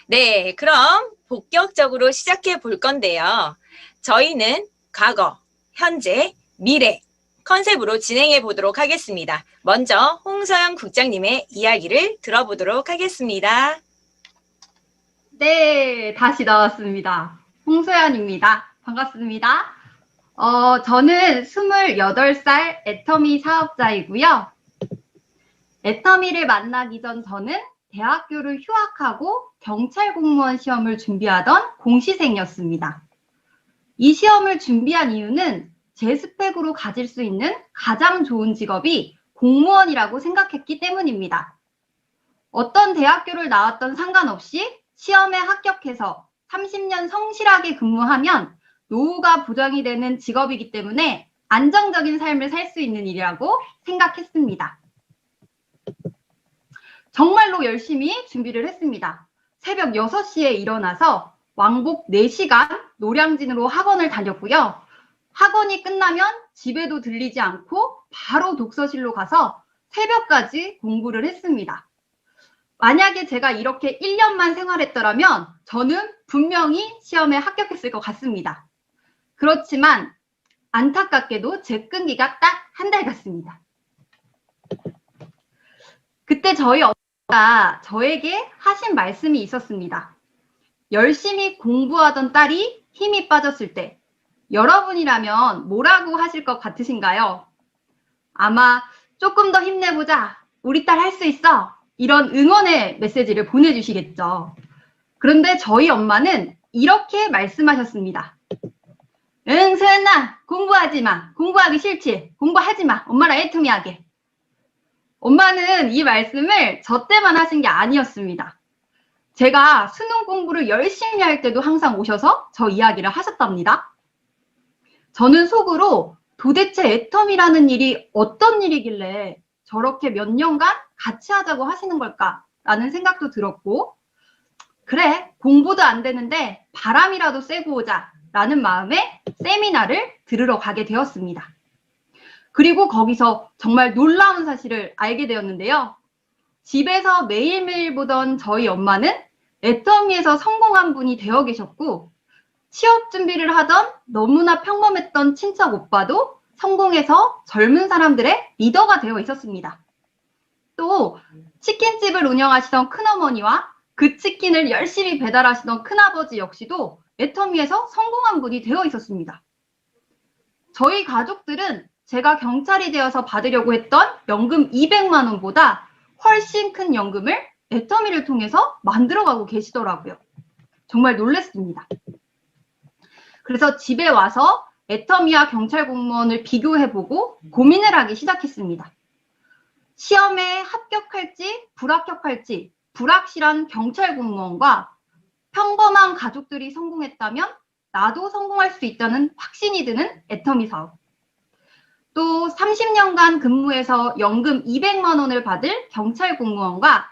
네, 그럼 본격적으로 시작해 볼 건데요. 저희는 과거, 현재, 미래 컨셉으로 진행해 보도록 하겠습니다. 먼저 홍서영 국장님의 이야기를 들어보도록 하겠습니다. 네, 다시 나왔습니다. 홍소연입니다. 반갑습니다. 저는 28살 애터미 사업자이고요. 애터미를 만나기 전 저는 대학교를 휴학하고 경찰 공무원 시험을 준비하던 공시생이었습니다. 이 시험을 준비한 이유는 제 스펙으로 가질 수 있는 가장 좋은 직업이 공무원이라고 생각했기 때문입니다. 어떤 대학교를 나왔던 상관없이 시험에 합격해서 30년 성실하게 근무하면 노후가 보장이 되는 직업이기 때문에 안정적인 삶을 살 수 있는 일이라고 생각했습니다. 정말로 열심히 준비를 했습니다. 새벽 6시에 일어나서 왕복 4시간 노량진으로 학원을 다녔고요. 학원이 끝나면 집에도 들리지 않고 바로 독서실로 가서 새벽까지 공부를 했습니다. 만약에 제가 이렇게 1년만 생활했더라면 저는 분명히 시험에 합격했을 것 같습니다. 그렇지만 안타깝게도 제 끈기가 딱 한 달 갔습니다. 그때 저희 엄마가 저에게 하신 말씀이 있었습니다. 열심히 공부하던 딸이 힘이 빠졌을 때 여러분이라면 뭐라고 하실 것 같으신가요? 아마 조금 더 힘내보자. 우리 딸 할 수 있어. 이런 응원의 메시지를 보내주시겠죠. 그런데 저희 엄마는 이렇게 말씀하셨습니다. 응, 소연아, 공부하지 마. 공부하기 싫지. 공부하지 마. 엄마랑 애터미 하게. 엄마는 이 말씀을 저 때만 하신 게 아니었습니다. 제가 수능 공부를 열심히 할 때도 항상 오셔서 저 이야기를 하셨답니다. 저는 속으로 도대체 애터미라는 일이 어떤 일이길래 저렇게 몇 년간 같이 하자고 하시는 걸까라는 생각도 들었고, 그래, 공부도 안 되는데 바람이라도 쐬고 오자라는 마음에 세미나를 들으러 가게 되었습니다. 그리고 거기서 정말 놀라운 사실을 알게 되었는데요. 집에서 매일매일 보던 저희 엄마는 애터미에서 성공한 분이 되어 계셨고, 취업 준비를 하던 너무나 평범했던 친척 오빠도 성공해서 젊은 사람들의 리더가 되어 있었습니다. 또 치킨집을 운영하시던 큰어머니와 그 치킨을 열심히 배달하시던 큰아버지 역시도 애터미에서 성공한 분이 되어 있었습니다. 저희 가족들은 제가 경찰이 되어서 받으려고 했던 연금 200만 원보다 훨씬 큰 연금을 애터미를 통해서 만들어가고 계시더라고요. 정말 놀랐습니다. 그래서 집에 와서 애터미와 경찰 공무원을 비교해보고 고민을 하기 시작했습니다. 시험에 합격할지 불합격할지 불확실한 경찰 공무원과 평범한 가족들이 성공했다면 나도 성공할 수 있다는 확신이 드는 애터미 사업. 또 30년간 근무해서 연금 200만 원을 받을 경찰 공무원과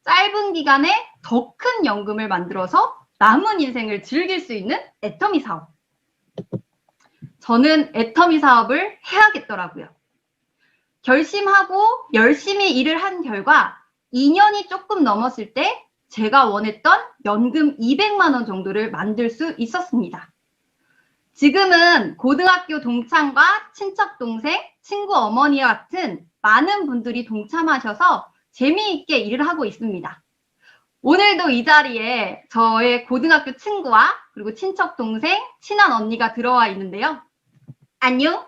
짧은 기간에 더 큰 연금을 만들어서 남은 인생을 즐길 수 있는 애터미 사업. 저는 애터미 사업을 해야겠더라고요. 결심하고 열심히 일을 한 결과 2년이 조금 넘었을 때 제가 원했던 연금 200만 원 정도를 만들 수 있었습니다. 지금은 고등학교 동창과 친척 동생, 친구 어머니와 같은 많은 분들이 동참하셔서 재미있게 일을 하고 있습니다. 오늘도 이 자리에 저의 고등학교 친구와 그리고 친척 동생, 친한 언니가 들어와 있는데요. 안녕.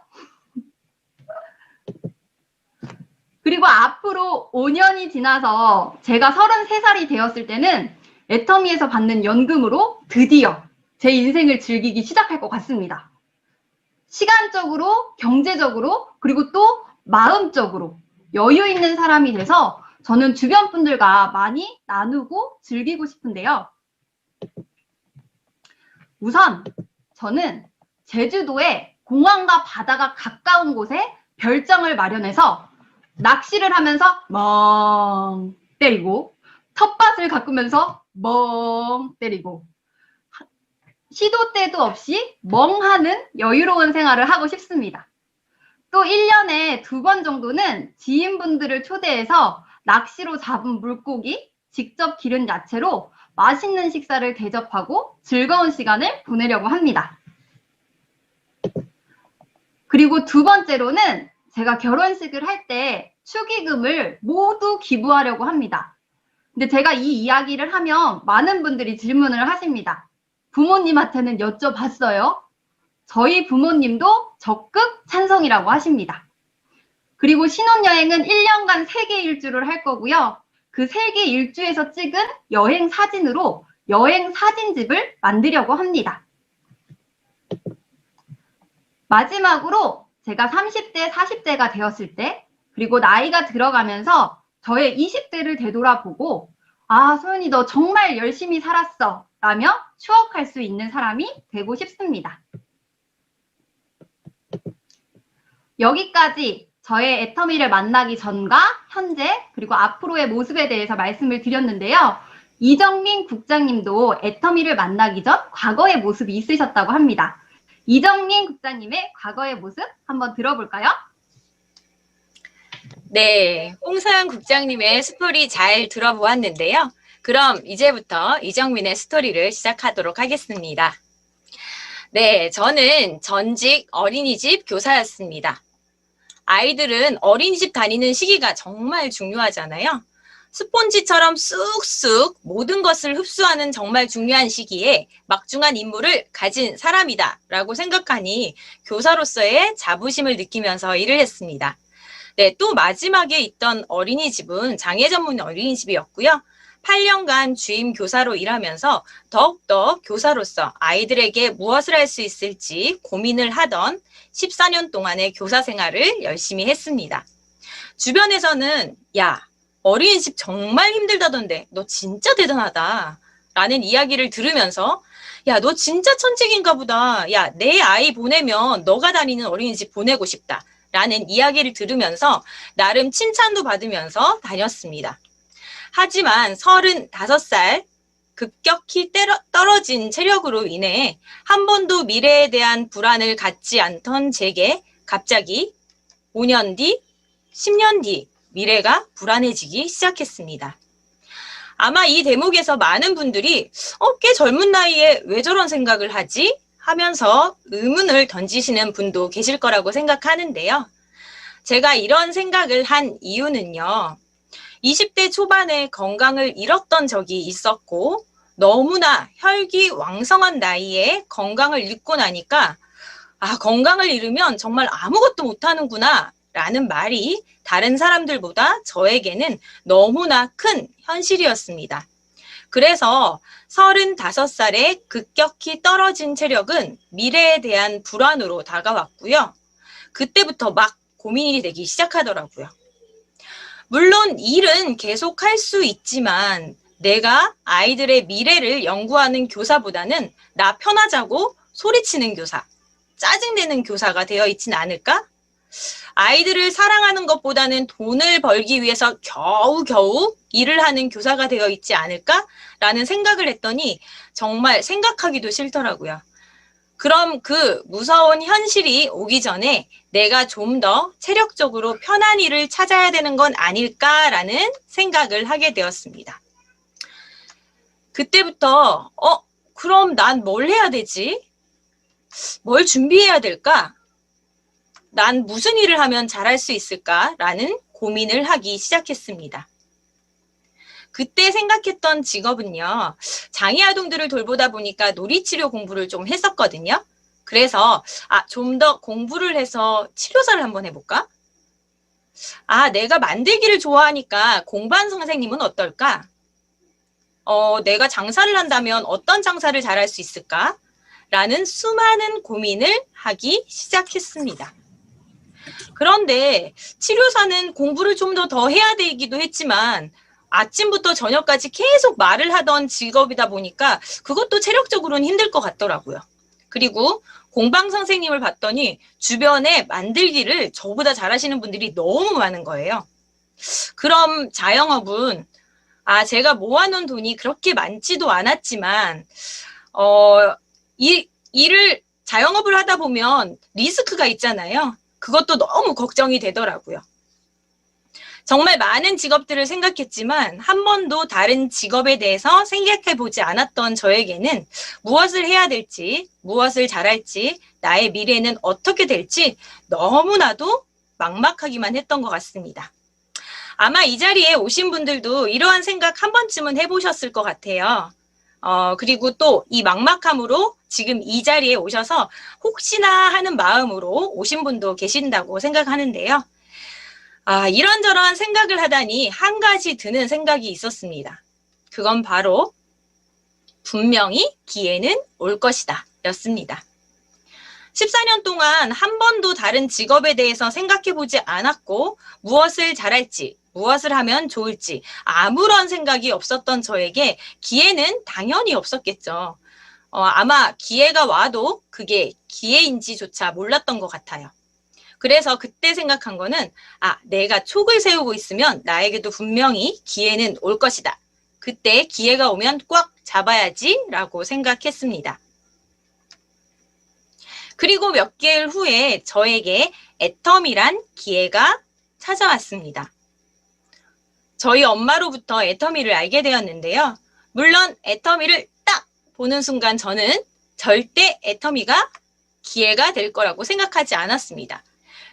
그리고 앞으로 5년이 지나서 제가 33살이 되었을 때는 애터미에서 받는 연금으로 드디어 제 인생을 즐기기 시작할 것 같습니다. 시간적으로, 경제적으로, 그리고 또 마음적으로 여유 있는 사람이 돼서 저는 주변 분들과 많이 나누고 즐기고 싶은데요. 우선 저는 제주도에 공항과 바다가 가까운 곳에 별장을 마련해서 낚시를 하면서 멍 때리고 텃밭을 가꾸면서 멍 때리고 시도 때도 없이 멍하는 여유로운 생활을 하고 싶습니다. 또 1년에 2번 정도는 지인분들을 초대해서 낚시로 잡은 물고기, 직접 기른 야채로 맛있는 식사를 대접하고 즐거운 시간을 보내려고 합니다. 그리고 두 번째로는 제가 결혼식을 할 때 축의금을 모두 기부하려고 합니다. 근데 제가 이 이야기를 하면 많은 분들이 질문을 하십니다. 부모님한테는 여쭤봤어요? 저희 부모님도 적극 찬성이라고 하십니다. 그리고 신혼여행은 1년간 세계 일주를 할 거고요. 그 세계 일주에서 찍은 여행 사진으로 여행 사진집을 만들려고 합니다. 마지막으로 제가 30대, 40대가 되었을 때, 그리고 나이가 들어가면서 저의 20대를 되돌아보고, 아, 소연이 너 정말 열심히 살았어 라며 추억할 수 있는 사람이 되고 싶습니다. 여기까지 저의 애터미를 만나기 전과 현재 그리고 앞으로의 모습에 대해서 말씀을 드렸는데요. 이정민 국장님도 애터미를 만나기 전 과거의 모습이 있으셨다고 합니다. 이정민 국장님의 과거의 모습 한번 들어볼까요? 네, 홍서연 국장님의 스토리 잘 들어보았는데요. 그럼 이제부터 이정민의 스토리를 시작하도록 하겠습니다. 네, 저는 전직 어린이집 교사였습니다. 아이들은 어린이집 다니는 시기가 정말 중요하잖아요. 스폰지처럼 쑥쑥 모든 것을 흡수하는 정말 중요한 시기에 막중한 임무를 가진 사람이다 라고 생각하니 교사로서의 자부심을 느끼면서 일을 했습니다. 네, 또 마지막에 있던 어린이집은 장애 전문 어린이집이었고요. 8년간 주임 교사로 일하면서 더욱더 교사로서 아이들에게 무엇을 할 수 있을지 고민을 하던 14년 동안의 교사 생활을 열심히 했습니다. 주변에서는 야, 어린이집 정말 힘들다던데 너 진짜 대단하다 라는 이야기를 들으면서 야, 너 진짜 천직인가 보다. 야, 내 아이 보내면 너가 다니는 어린이집 보내고 싶다 라는 이야기를 들으면서 나름 칭찬도 받으면서 다녔습니다. 하지만 35살 급격히 떨어진 체력으로 인해 한 번도 미래에 대한 불안을 갖지 않던 제게 갑자기 5년 뒤, 10년 뒤 미래가 불안해지기 시작했습니다. 아마 이 대목에서 많은 분들이 꽤 젊은 나이에 왜 저런 생각을 하지? 하면서 의문을 던지시는 분도 계실 거라고 생각하는데요. 제가 이런 생각을 한 이유는요. 20대 초반에 건강을 잃었던 적이 있었고 너무나 혈기왕성한 나이에 건강을 잃고 나니까 아, 건강을 잃으면 정말 아무것도 못하는구나 라는 말이 다른 사람들보다 저에게는 너무나 큰 현실이었습니다. 그래서 35살에 급격히 떨어진 체력은 미래에 대한 불안으로 다가왔고요. 그때부터 막 고민이 되기 시작하더라고요. 물론 일은 계속 할 수 있지만 내가 아이들의 미래를 연구하는 교사보다는 나 편하자고 소리치는 교사, 짜증내는 교사가 되어 있진 않을까? 아이들을 사랑하는 것보다는 돈을 벌기 위해서 겨우겨우 일을 하는 교사가 되어 있지 않을까? 라는 생각을 했더니 정말 생각하기도 싫더라고요. 그럼 그 무서운 현실이 오기 전에 내가 좀 더 체력적으로 편한 일을 찾아야 되는 건 아닐까라는 생각을 하게 되었습니다. 그때부터 그럼 난 뭘 해야 되지? 뭘 준비해야 될까? 난 무슨 일을 하면 잘할 수 있을까라는 고민을 하기 시작했습니다. 그때 생각했던 직업은요. 장애 아동들을 돌보다 보니까 놀이치료 공부를 좀 했었거든요. 그래서 좀 더 공부를 해서 치료사를 한번 해볼까? 내가 만들기를 좋아하니까 공반 선생님은 어떨까? 내가 장사를 한다면 어떤 장사를 잘할 수 있을까? 라는 수많은 고민을 하기 시작했습니다. 그런데 치료사는 공부를 좀 더 해야 되기도 했지만 아침부터 저녁까지 계속 말을 하던 직업이다 보니까 그것도 체력적으로는 힘들 것 같더라고요. 그리고 공방 선생님을 봤더니 주변에 만들기를 저보다 잘하시는 분들이 너무 많은 거예요. 그럼 자영업은 제가 모아놓은 돈이 그렇게 많지도 않았지만 일을 자영업을 하다 보면 리스크가 있잖아요. 그것도 너무 걱정이 되더라고요. 정말 많은 직업들을 생각했지만 한 번도 다른 직업에 대해서 생각해 보지 않았던 저에게는 무엇을 해야 될지, 무엇을 잘할지, 나의 미래는 어떻게 될지 너무나도 막막하기만 했던 것 같습니다. 아마 이 자리에 오신 분들도 이러한 생각 한 번쯤은 해보셨을 것 같아요. 그리고 또 이 막막함으로 지금 이 자리에 오셔서 혹시나 하는 마음으로 오신 분도 계신다고 생각하는데요. 이런저런 생각을 하다니 한 가지 드는 생각이 있었습니다. 그건 바로 분명히 기회는 올 것이다 였습니다. 14년 동안 한 번도 다른 직업에 대해서 생각해보지 않았고 무엇을 잘할지, 무엇을 하면 좋을지 아무런 생각이 없었던 저에게 기회는 당연히 없었겠죠. 아마 기회가 와도 그게 기회인지조차 몰랐던 것 같아요. 그래서 그때 생각한 거는 내가 촉을 세우고 있으면 나에게도 분명히 기회는 올 것이다. 그때 기회가 오면 꽉 잡아야지 라고 생각했습니다. 그리고 몇 개월 후에 저에게 애터미란 기회가 찾아왔습니다. 저희 엄마로부터 애터미를 알게 되었는데요. 물론 애터미를 딱 보는 순간 저는 절대 애터미가 기회가 될 거라고 생각하지 않았습니다.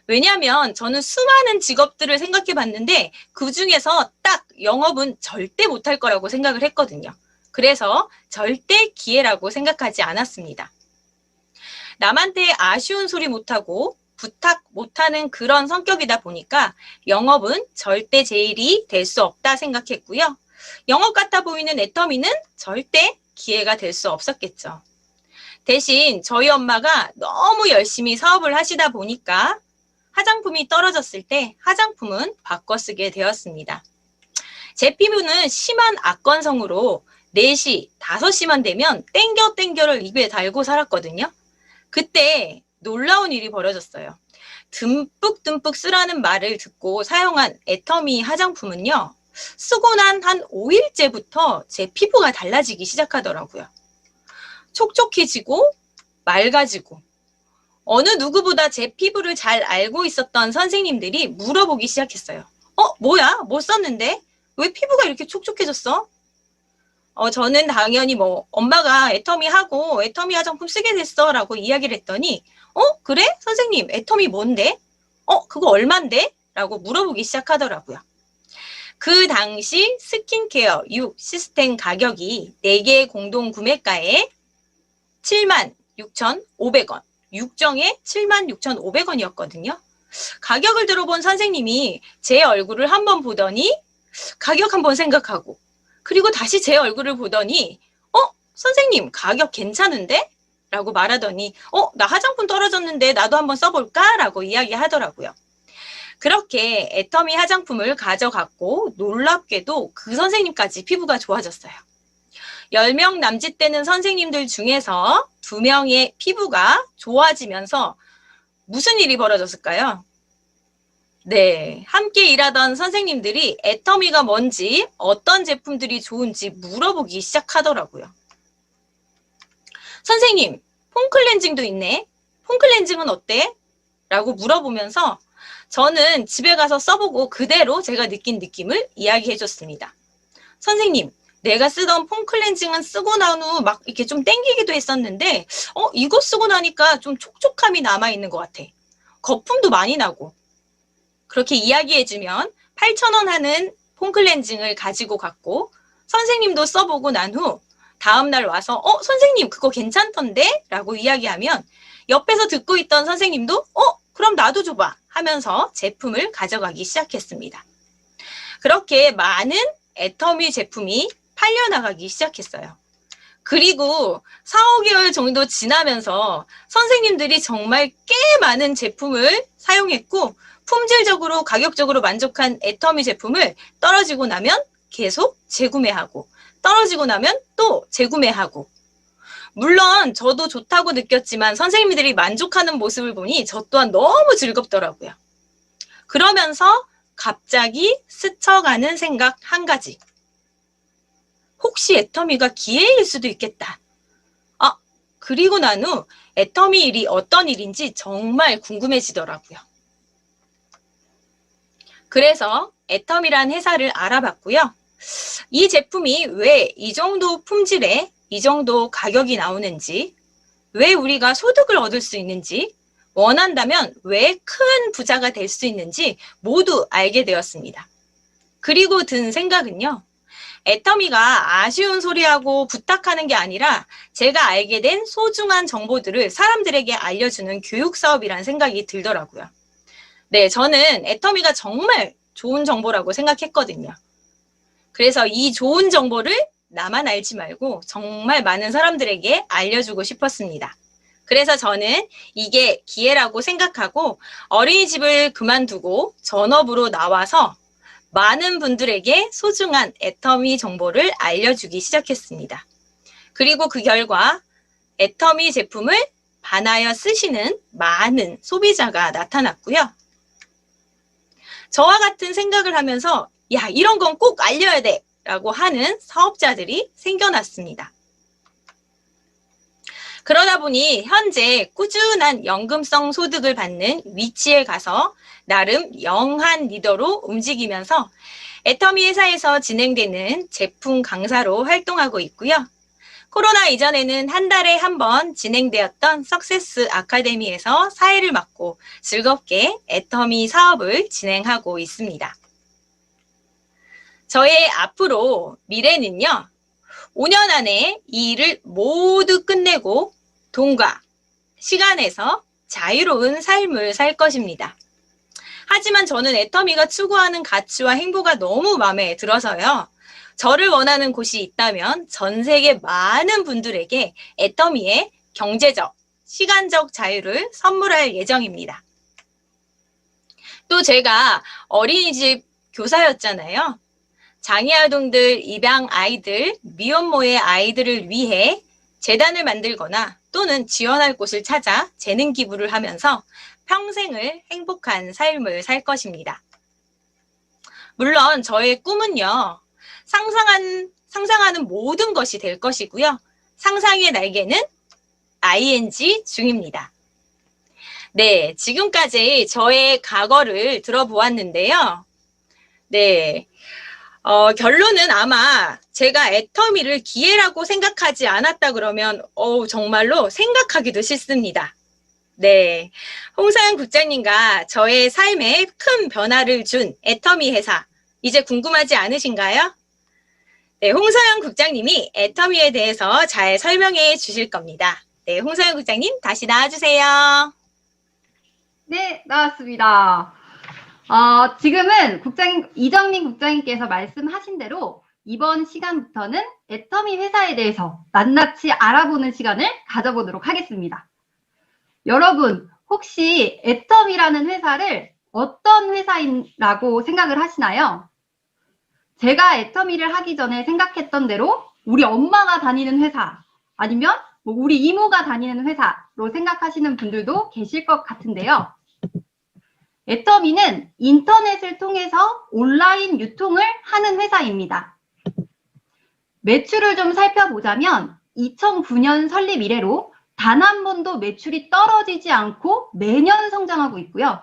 왜냐하면 저는 수많은 직업들을 생각해 봤는데 그 중에서 딱 영업은 절대 못할 거라고 생각을 했거든요. 그래서 절대 기회라고 생각하지 않았습니다. 남한테 아쉬운 소리 못하고 부탁 못하는 그런 성격이다 보니까 영업은 절대 제 일이 될 수 없다 생각했고요. 영업 같아 보이는 애터미는 절대 기회가 될 수 없었겠죠. 대신 저희 엄마가 너무 열심히 사업을 하시다 보니까 화장품이 떨어졌을 때 화장품은 바꿔 쓰게 되었습니다. 제 피부는 심한 악건성으로 4시, 5시만 되면 땡겨를 입에 달고 살았거든요. 그때 놀라운 일이 벌어졌어요. 듬뿍 쓰라는 말을 듣고 사용한 애터미 화장품은요. 쓰고 난 한 5일째부터 제 피부가 달라지기 시작하더라고요. 촉촉해지고 맑아지고 어느 누구보다 제 피부를 잘 알고 있었던 선생님들이 물어보기 시작했어요. 뭐야? 뭐 썼는데? 왜 피부가 이렇게 촉촉해졌어? 저는 당연히 엄마가 애터미 하고 애터미 화장품 쓰게 됐어 라고 이야기를 했더니 그래? 선생님 애터미 뭔데? 그거 얼만데? 라고 물어보기 시작하더라고요. 그 당시 스킨케어 6 시스템 가격이 4개의 공동 구매가에 76,500원, 6정에 76,500원이었거든요. 가격을 들어본 선생님이 제 얼굴을 한번 보더니 가격 한번 생각하고 그리고 다시 제 얼굴을 보더니 선생님 가격 괜찮은데? 라고 말하더니 나 화장품 떨어졌는데 나도 한번 써볼까? 라고 이야기하더라고요. 그렇게 애터미 화장품을 가져갔고 놀랍게도 그 선생님까지 피부가 좋아졌어요. 10명 남짓 되는 선생님들 중에서 2명의 피부가 좋아지면서 무슨 일이 벌어졌을까요? 네, 함께 일하던 선생님들이 애터미가 뭔지, 어떤 제품들이 좋은지 물어보기 시작하더라고요. 선생님, 폼클렌징도 있네. 폼클렌징은 어때? 라고 물어보면서 저는 집에 가서 써보고 그대로 제가 느낀 느낌을 이야기해줬습니다. 선생님, 내가 쓰던 폼클렌징은 쓰고 난 후 막 이렇게 좀 땡기기도 했었는데 이거 쓰고 나니까 좀 촉촉함이 남아있는 것 같아. 거품도 많이 나고. 그렇게 이야기해주면 8,000원 하는 폼클렌징을 가지고 갔고 선생님도 써보고 난 후 다음날 와서 선생님 그거 괜찮던데? 라고 이야기하면 옆에서 듣고 있던 선생님도 그럼 나도 줘봐 하면서 제품을 가져가기 시작했습니다. 그렇게 많은 애터미 제품이 팔려나가기 시작했어요. 그리고 4, 5개월 정도 지나면서 선생님들이 정말 꽤 많은 제품을 사용했고 품질적으로 가격적으로 만족한 애터미 제품을 떨어지고 나면 계속 재구매하고 떨어지고 나면 또 재구매하고 물론 저도 좋다고 느꼈지만 선생님들이 만족하는 모습을 보니 저 또한 너무 즐겁더라고요. 그러면서 갑자기 스쳐가는 생각 한 가지. 혹시 애터미가 기회일 수도 있겠다. 그리고 난 후 애터미 일이 어떤 일인지 정말 궁금해지더라고요. 그래서 애텀이란 회사를 알아봤고요. 이 제품이 왜 이 정도 품질에 이 정도 가격이 나오는지, 왜 우리가 소득을 얻을 수 있는지, 원한다면 왜 큰 부자가 될 수 있는지 모두 알게 되었습니다. 그리고 든 생각은요. 애터미가 아쉬운 소리하고 부탁하는 게 아니라 제가 알게 된 소중한 정보들을 사람들에게 알려주는 교육 사업이라는 생각이 들더라고요. 네, 저는 애터미가 정말 좋은 정보라고 생각했거든요. 그래서 이 좋은 정보를 나만 알지 말고 정말 많은 사람들에게 알려주고 싶었습니다. 그래서 저는 이게 기회라고 생각하고 어린이집을 그만두고 전업으로 나와서 많은 분들에게 소중한 애터미 정보를 알려주기 시작했습니다. 그리고 그 결과 애터미 제품을 반하여 쓰시는 많은 소비자가 나타났고요. 저와 같은 생각을 하면서 야, 이런 건 꼭 알려야 돼 라고 하는 사업자들이 생겨났습니다. 그러다 보니 현재 꾸준한 연금성 소득을 받는 위치에 가서 나름 영한 리더로 움직이면서 애터미 회사에서 진행되는 제품 강사로 활동하고 있고요. 코로나 이전에는 한 달에 한 번 진행되었던 석세스 아카데미에서 사회를 맡고 즐겁게 애터미 사업을 진행하고 있습니다. 저의 앞으로 미래는요. 5년 안에 이 일을 모두 끝내고 돈과 시간에서 자유로운 삶을 살 것입니다. 하지만 저는 애터미가 추구하는 가치와 행보가 너무 마음에 들어서요. 저를 원하는 곳이 있다면 전 세계 많은 분들에게 애터미의 경제적, 시간적 자유를 선물할 예정입니다. 또 제가 어린이집 교사였잖아요. 장애아동들, 입양 아이들, 미혼모의 아이들을 위해 재단을 만들거나 또는 지원할 곳을 찾아 재능 기부를 하면서 평생을 행복한 삶을 살 것입니다. 물론 저의 꿈은요. 상상하는 모든 것이 될 것이고요. 상상의 날개는 ing 중입니다. 네, 지금까지 저의 과거를 들어보았는데요. 네, 결론은 아마 제가 애터미를 기회라고 생각하지 않았다 그러면 정말로 생각하기도 싫습니다. 네, 홍서영 국장님과 저의 삶에 큰 변화를 준 애터미 회사, 이제 궁금하지 않으신가요? 네, 홍서영 국장님이 애터미에 대해서 잘 설명해 주실 겁니다. 네, 홍서영 국장님 다시 나와주세요. 네, 나왔습니다. 지금은 이정민 국장님께서 말씀하신 대로 이번 시간부터는 애터미 회사에 대해서 낱낱이 알아보는 시간을 가져보도록 하겠습니다. 여러분, 혹시 애터미라는 회사를 어떤 회사라고 생각을 하시나요? 제가 애터미를 하기 전에 생각했던 대로 우리 엄마가 다니는 회사, 아니면 우리 이모가 다니는 회사로 생각하시는 분들도 계실 것 같은데요. 애터미는 인터넷을 통해서 온라인 유통을 하는 회사입니다. 매출을 좀 살펴보자면 2009년 설립 이래로 단 한 번도 매출이 떨어지지 않고 매년 성장하고 있고요.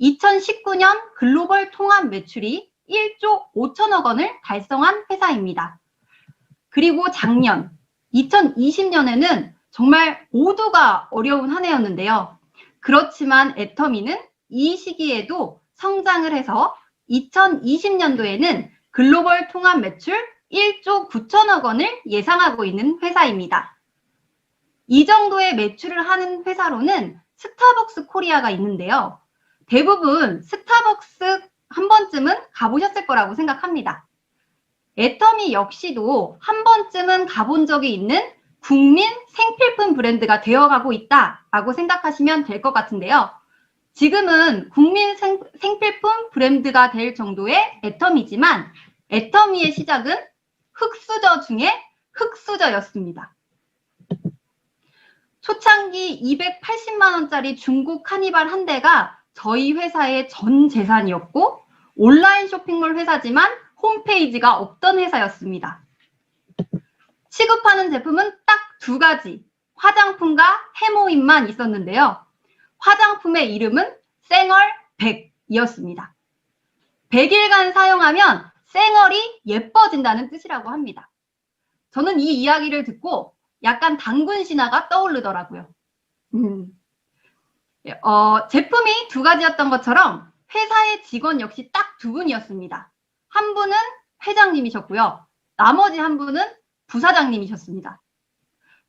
2019년 글로벌 통합 매출이 1조 5천억 원을 달성한 회사입니다. 그리고 작년 2020년에는 정말 모두가 어려운 한 해였는데요. 그렇지만 애터미는 이 시기에도 성장을 해서 2020년도에는 글로벌 통합 매출 1조 9천억 원을 예상하고 있는 회사입니다. 이 정도의 매출을 하는 회사로는 스타벅스 코리아가 있는데요. 대부분 스타벅스 한 번쯤은 가보셨을 거라고 생각합니다. 애터미 역시도 한 번쯤은 가본 적이 있는 국민 생필품 브랜드가 되어가고 있다라고 생각하시면 될 것 같은데요. 지금은 국민 생필품 브랜드가 될 정도의 애터미지만 애터미의 시작은 흙수저 중에 흙수저였습니다. 초창기 280만 원짜리 중고 카니발 한 대가 저희 회사의 전 재산이었고 온라인 쇼핑몰 회사지만 홈페이지가 없던 회사였습니다. 취급하는 제품은 딱 두 가지, 화장품과 해모임만 있었는데요. 화장품의 이름은 쌩얼 100이었습니다. 100일간 사용하면 쌩얼이 예뻐진다는 뜻이라고 합니다. 저는 이 이야기를 듣고 약간 당군 신화가 떠오르더라고요. 제품이 두 가지였던 것처럼 회사의 직원 역시 딱 두 분이었습니다. 한 분은 회장님이셨고요. 나머지 한 분은 부사장님이셨습니다.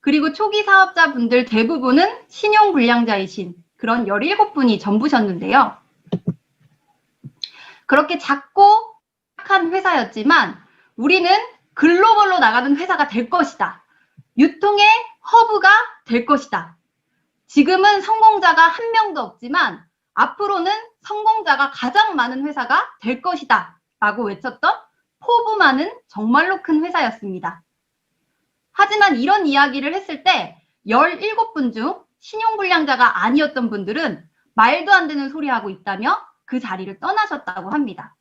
그리고 초기 사업자분들 대부분은 신용불량자이신 그런 17분이 전부셨는데요. 그렇게 작고 착한 회사였지만 우리는 글로벌로 나가는 회사가 될 것이다. 유통의 허브가 될 것이다. 지금은 성공자가 한 명도 없지만 앞으로는 성공자가 가장 많은 회사가 될 것이다 라고 외쳤던 포부 많은 정말로 큰 회사였습니다. 하지만 이런 이야기를 했을 때 17분 중 신용불량자가 아니었던 분들은 말도 안 되는 소리하고 있다며 그 자리를 떠나셨다고 합니다.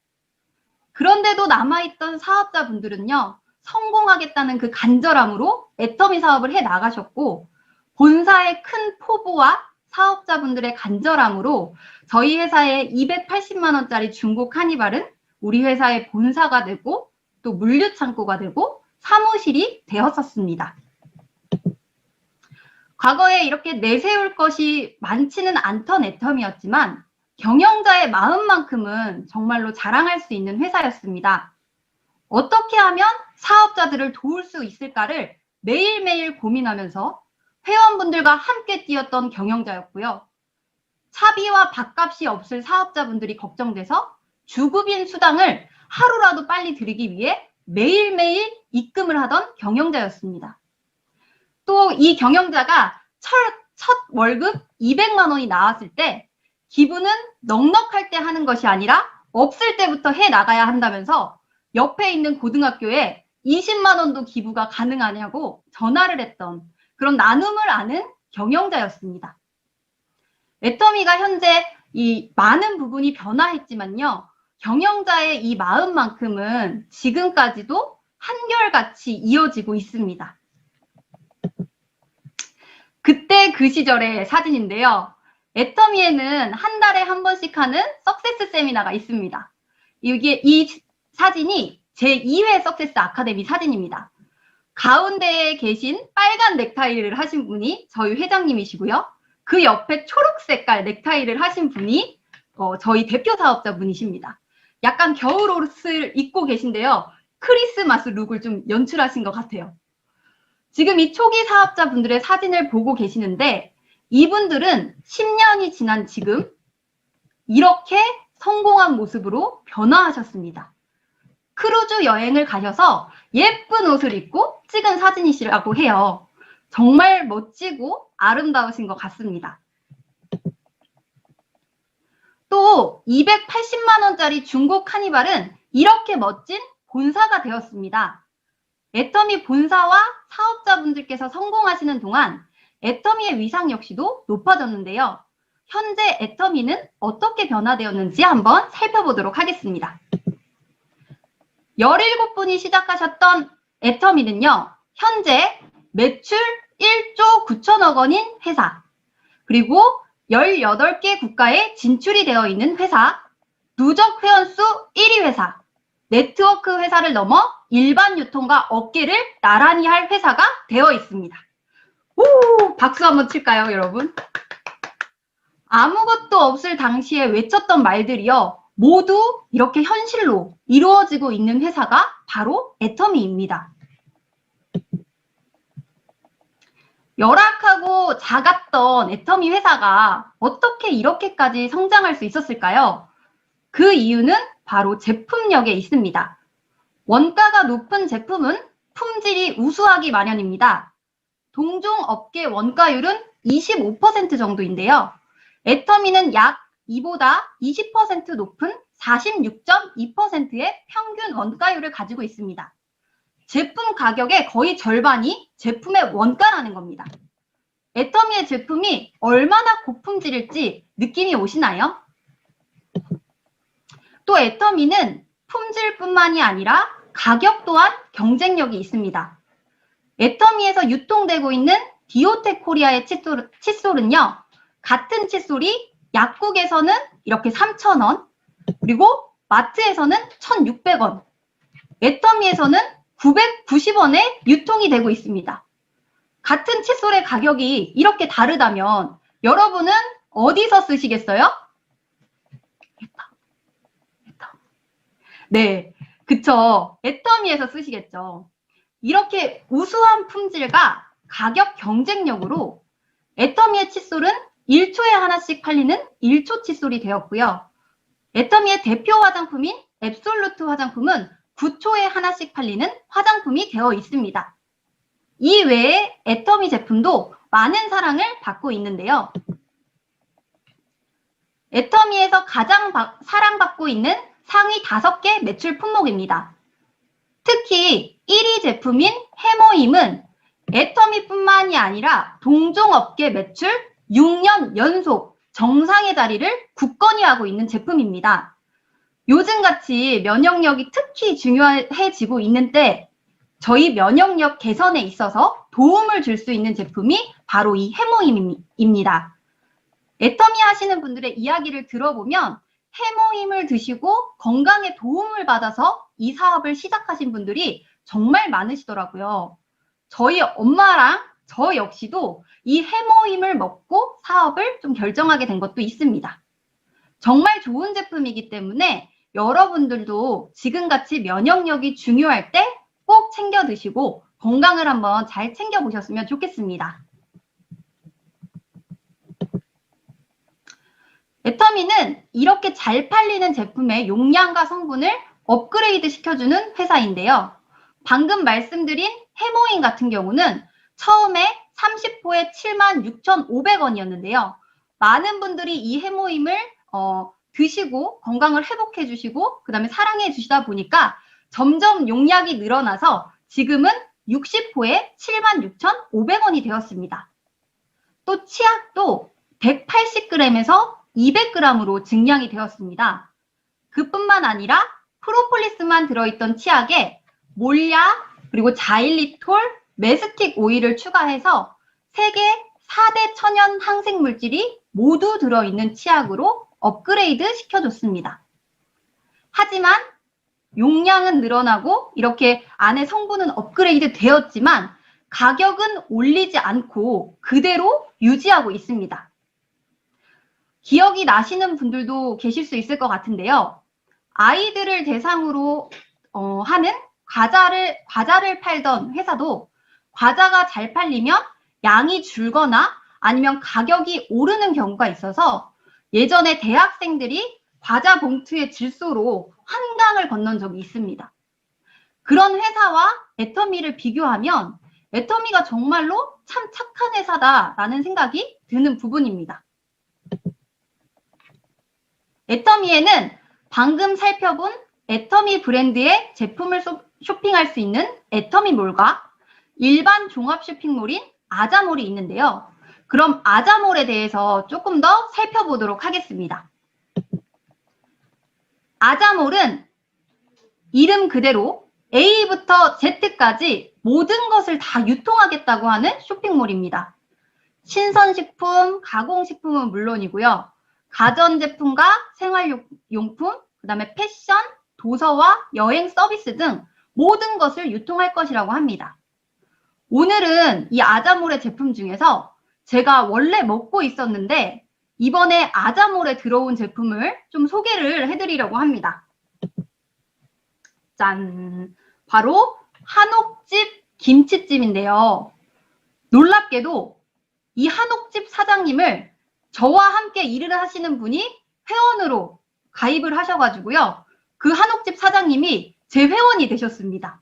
그런데도 남아있던 사업자분들은요, 성공하겠다는 그 간절함으로 애터미 사업을 해 나가셨고, 본사의 큰 포부와 사업자분들의 간절함으로 저희 회사의 280만 원짜리 중고 카니발은 우리 회사의 본사가 되고 또 물류창고가 되고 사무실이 되었었습니다. 과거에 이렇게 내세울 것이 많지는 않던 애터미였지만 경영자의 마음만큼은 정말로 자랑할 수 있는 회사였습니다. 어떻게 하면 사업자들을 도울 수 있을까를 매일매일 고민하면서 회원분들과 함께 뛰었던 경영자였고요. 차비와 밥값이 없을 사업자분들이 걱정돼서 주급인 수당을 하루라도 빨리 드리기 위해 매일매일 입금을 하던 경영자였습니다. 또 이 경영자가 첫 월급 200만 원이 나왔을 때 기부는 넉넉할 때 하는 것이 아니라 없을 때부터 해 나가야 한다면서 옆에 있는 고등학교에 20만 원도 기부가 가능하냐고 전화를 했던 그런 나눔을 아는 경영자였습니다. 애터미가 현재 이 많은 부분이 변화했지만요. 경영자의 이 마음만큼은 지금까지도 한결같이 이어지고 있습니다. 그때 그 시절의 사진인데요. 애터미에는 한 달에 한 번씩 하는 석세스 세미나가 있습니다. 이 사진이 제2회 석세스 아카데미 사진입니다. 가운데에 계신 빨간 넥타이를 하신 분이 저희 회장님이시고요. 그 옆에 초록 색깔 넥타이를 하신 분이 저희 대표 사업자분이십니다. 약간 겨울 옷을 입고 계신데요. 크리스마스 룩을 좀 연출하신 것 같아요. 지금 이 초기 사업자분들의 사진을 보고 계시는데 이분들은 10년이 지난 지금 이렇게 성공한 모습으로 변화하셨습니다. 크루즈 여행을 가셔서 예쁜 옷을 입고 찍은 사진이시라고 해요. 정말 멋지고 아름다우신 것 같습니다. 또 280만 원짜리 중고 카니발은 이렇게 멋진 본사가 되었습니다. 애터미 본사와 사업자분들께서 성공하시는 동안 애터미의 위상 역시도 높아졌는데요. 현재 애터미는 어떻게 변화되었는지 한번 살펴보도록 하겠습니다. 17분이 시작하셨던 애터미는요. 현재 매출 1조 9천억 원인 회사, 그리고 18개 국가에 진출이 되어 있는 회사, 누적 회원수 1위 회사, 네트워크 회사를 넘어 일반 유통과 어깨를 나란히 할 회사가 되어 있습니다. 오, 박수 한번 칠까요, 여러분? 아무것도 없을 당시에 외쳤던 말들이요. 모두 이렇게 현실로 이루어지고 있는 회사가 바로 애터미입니다. 열악하고 작았던 애터미 회사가 어떻게 이렇게까지 성장할 수 있었을까요? 그 이유는 바로 제품력에 있습니다. 원가가 높은 제품은 품질이 우수하기 마련입니다. 동종 업계 원가율은 25% 정도인데요. 애터미는 약 이보다 20% 높은 46.2%의 평균 원가율을 가지고 있습니다. 제품 가격의 거의 절반이 제품의 원가라는 겁니다. 애터미의 제품이 얼마나 고품질일지 느낌이 오시나요? 또 애터미는 품질뿐만이 아니라 가격 또한 경쟁력이 있습니다. 애터미에서 유통되고 있는 디오텍 코리아의 칫솔은요. 같은 칫솔이 약국에서는 이렇게 3,000원, 그리고 마트에서는 1,600원, 애터미에서는 990원에 유통이 되고 있습니다. 같은 칫솔의 가격이 이렇게 다르다면 여러분은 어디서 쓰시겠어요? 네, 그쵸. 애터미에서 쓰시겠죠. 이렇게 우수한 품질과 가격 경쟁력으로 애터미의 칫솔은 1초에 하나씩 팔리는 1초 칫솔이 되었고요. 애터미의 대표 화장품인 앱솔루트 화장품은 9초에 하나씩 팔리는 화장품이 되어 있습니다. 이 외에 애터미 제품도 많은 사랑을 받고 있는데요. 애터미에서 가장 사랑받고 있는 상위 5개 매출 품목입니다. 특히 1위 제품인 해모임은 애터미뿐만이 아니라 동종업계 매출 6년 연속 정상의 자리를 굳건히 하고 있는 제품입니다. 요즘같이 면역력이 특히 중요해지고 있는 때 저희 면역력 개선에 있어서 도움을 줄 수 있는 제품이 바로 이 해모임입니다. 애터미 하시는 분들의 이야기를 들어보면 해모임을 드시고 건강에 도움을 받아서 이 사업을 시작하신 분들이 정말 많으시더라고요. 저희 엄마랑 저 역시도 이 해모임을 먹고 사업을 좀 결정하게 된 것도 있습니다. 정말 좋은 제품이기 때문에 여러분들도 지금같이 면역력이 중요할 때 꼭 챙겨 드시고 건강을 한번 잘 챙겨 보셨으면 좋겠습니다. 애터미는 이렇게 잘 팔리는 제품의 용량과 성분을 업그레이드 시켜주는 회사인데요. 방금 말씀드린 해모임 같은 경우는 처음에 30포에 76,500원이었는데요. 많은 분들이 이 해모임을 드시고 건강을 회복해 주시고 그 다음에 사랑해 주시다 보니까 점점 용량이 늘어나서 지금은 60포에 76,500원이 되었습니다. 또 치약도 180g에서 200g으로 증량이 되었습니다. 그뿐만 아니라 프로폴리스만 들어있던 치약에 몰약, 그리고 자일리톨, 메스틱 오일을 추가해서 세계 4대 천연 항생 물질이 모두 들어있는 치약으로 업그레이드 시켜줬습니다. 하지만 용량은 늘어나고 이렇게 안에 성분은 업그레이드 되었지만 가격은 올리지 않고 그대로 유지하고 있습니다. 기억이 나시는 분들도 계실 수 있을 것 같은데요. 아이들을 대상으로 하는 과자를 팔던 회사도 과자가 잘 팔리면 양이 줄거나 아니면 가격이 오르는 경우가 있어서 예전에 대학생들이 과자 봉투의 질소로 한강을 건넌 적이 있습니다. 그런 회사와 애터미를 비교하면 애터미가 정말로 참 착한 회사다라는 생각이 드는 부분입니다. 애터미에는 방금 살펴본 애터미 브랜드의 제품을 쇼핑할 수 있는 애터미몰과 일반 종합 쇼핑몰인 아자몰이 있는데요. 그럼 아자몰에 대해서 조금 더 살펴보도록 하겠습니다. 아자몰은 이름 그대로 A부터 Z까지 모든 것을 다 유통하겠다고 하는 쇼핑몰입니다. 신선식품, 가공식품은 물론이고요. 가전제품과 생활용품, 그 다음에 패션, 도서와 여행 서비스 등 모든 것을 유통할 것이라고 합니다. 오늘은 이 아자몰의 제품 중에서 제가 원래 먹고 있었는데 이번에 아자몰에 들어온 제품을 좀 소개를 해드리려고 합니다. 짠! 바로 한옥집 김치찜인데요. 놀랍게도 이 한옥집 사장님을 저와 함께 일을 하시는 분이 회원으로 가입을 하셔가지고요. 그 한옥집 사장님이 제 회원이 되셨습니다.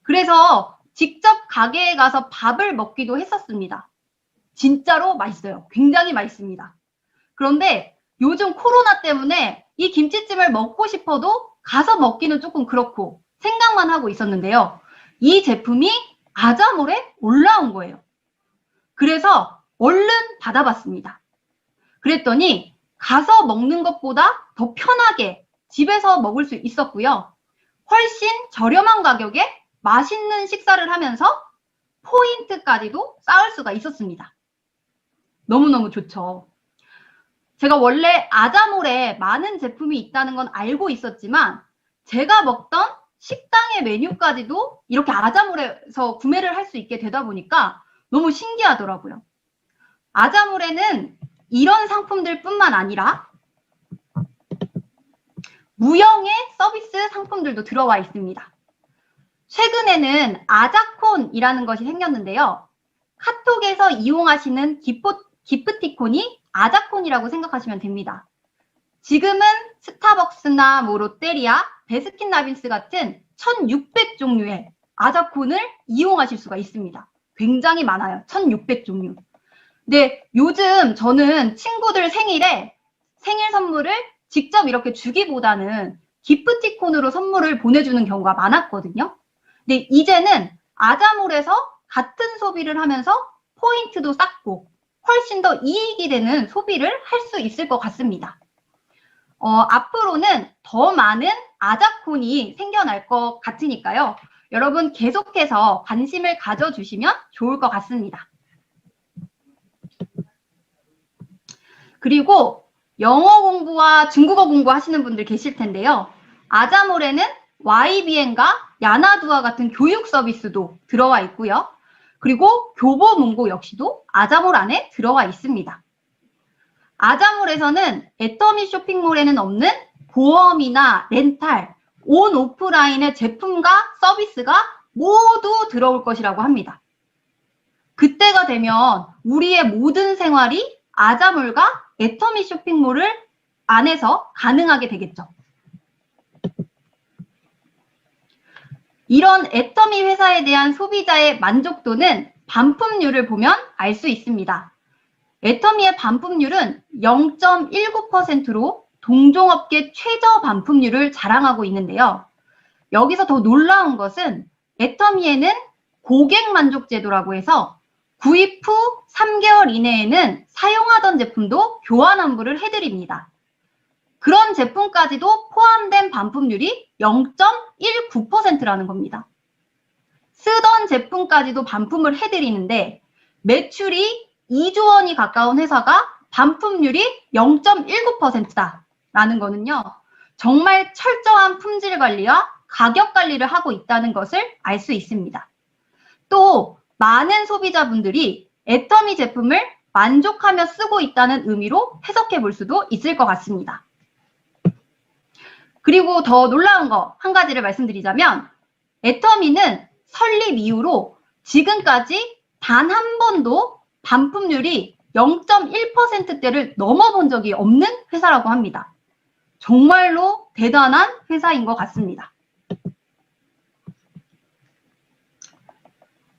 그래서 직접 가게에 가서 밥을 먹기도 했었습니다. 진짜로 맛있어요. 굉장히 맛있습니다. 그런데 요즘 코로나 때문에 이 김치찜을 먹고 싶어도 가서 먹기는 조금 그렇고 생각만 하고 있었는데요. 이 제품이 아자몰에 올라온 거예요. 그래서 얼른 받아봤습니다. 그랬더니 가서 먹는 것보다 더 편하게 집에서 먹을 수 있었고요. 훨씬 저렴한 가격에 맛있는 식사를 하면서 포인트까지도 쌓을 수가 있었습니다. 너무너무 좋죠. 제가 원래 아자몰에 많은 제품이 있다는 건 알고 있었지만 제가 먹던 식당의 메뉴까지도 이렇게 아자몰에서 구매를 할 수 있게 되다 보니까 너무 신기하더라고요. 아자몰에는 이런 상품들뿐만 아니라 무형의 서비스 상품들도 들어와 있습니다. 최근에는 아자콘이라는 것이 생겼는데요. 카톡에서 이용하시는 기프티콘이 아자콘이라고 생각하시면 됩니다. 지금은 스타벅스나 뭐 롯데리아, 베스킨라빈스 같은 1600종류의 아자콘을 이용하실 수가 있습니다. 굉장히 많아요. 1600종류. 네, 요즘 저는 친구들 생일에 생일 선물을 직접 이렇게 주기보다는 기프티콘으로 선물을 보내주는 경우가 많았거든요. 근데 이제는 아자몰에서 같은 소비를 하면서 포인트도 쌓고 훨씬 더 이익이 되는 소비를 할 수 있을 것 같습니다. 앞으로는 더 많은 아자콘이 생겨날 것 같으니까요. 여러분 계속해서 관심을 가져주시면 좋을 것 같습니다. 그리고 영어 공부와 중국어 공부 하시는 분들 계실 텐데요. 아자몰에는 YBN과 야나두와 같은 교육 서비스도 들어와 있고요. 그리고 교보문고 역시도 아자몰 안에 들어와 있습니다. 아자몰에서는 애터미 쇼핑몰에는 없는 보험이나 렌탈, 온 오프라인의 제품과 서비스가 모두 들어올 것이라고 합니다. 그때가 되면 우리의 모든 생활이 아자몰과 애터미 쇼핑몰을 안에서 가능하게 되겠죠. 이런 애터미 회사에 대한 소비자의 만족도는 반품률을 보면 알 수 있습니다. 애터미의 반품률은 0.19%로 동종업계 최저 반품률을 자랑하고 있는데요. 여기서 더 놀라운 것은 애터미에는 고객 만족 제도라고 해서 구입 후 3개월 이내에는 사용하던 제품도 교환 환불을 해드립니다. 그런 제품까지도 포함된 반품률이 0.19%라는 겁니다. 쓰던 제품까지도 반품을 해드리는데 매출이 2조 원이 가까운 회사가 반품률이 0.19%다라는 거는요. 정말 철저한 품질 관리와 가격 관리를 하고 있다는 것을 알 수 있습니다. 또 많은 소비자분들이 애터미 제품을 만족하며 쓰고 있다는 의미로 해석해 볼 수도 있을 것 같습니다. 그리고 더 놀라운 거 한 가지를 말씀드리자면 애터미는 설립 이후로 지금까지 단 한 번도 반품률이 0.1%대를 넘어본 적이 없는 회사라고 합니다. 정말로 대단한 회사인 것 같습니다.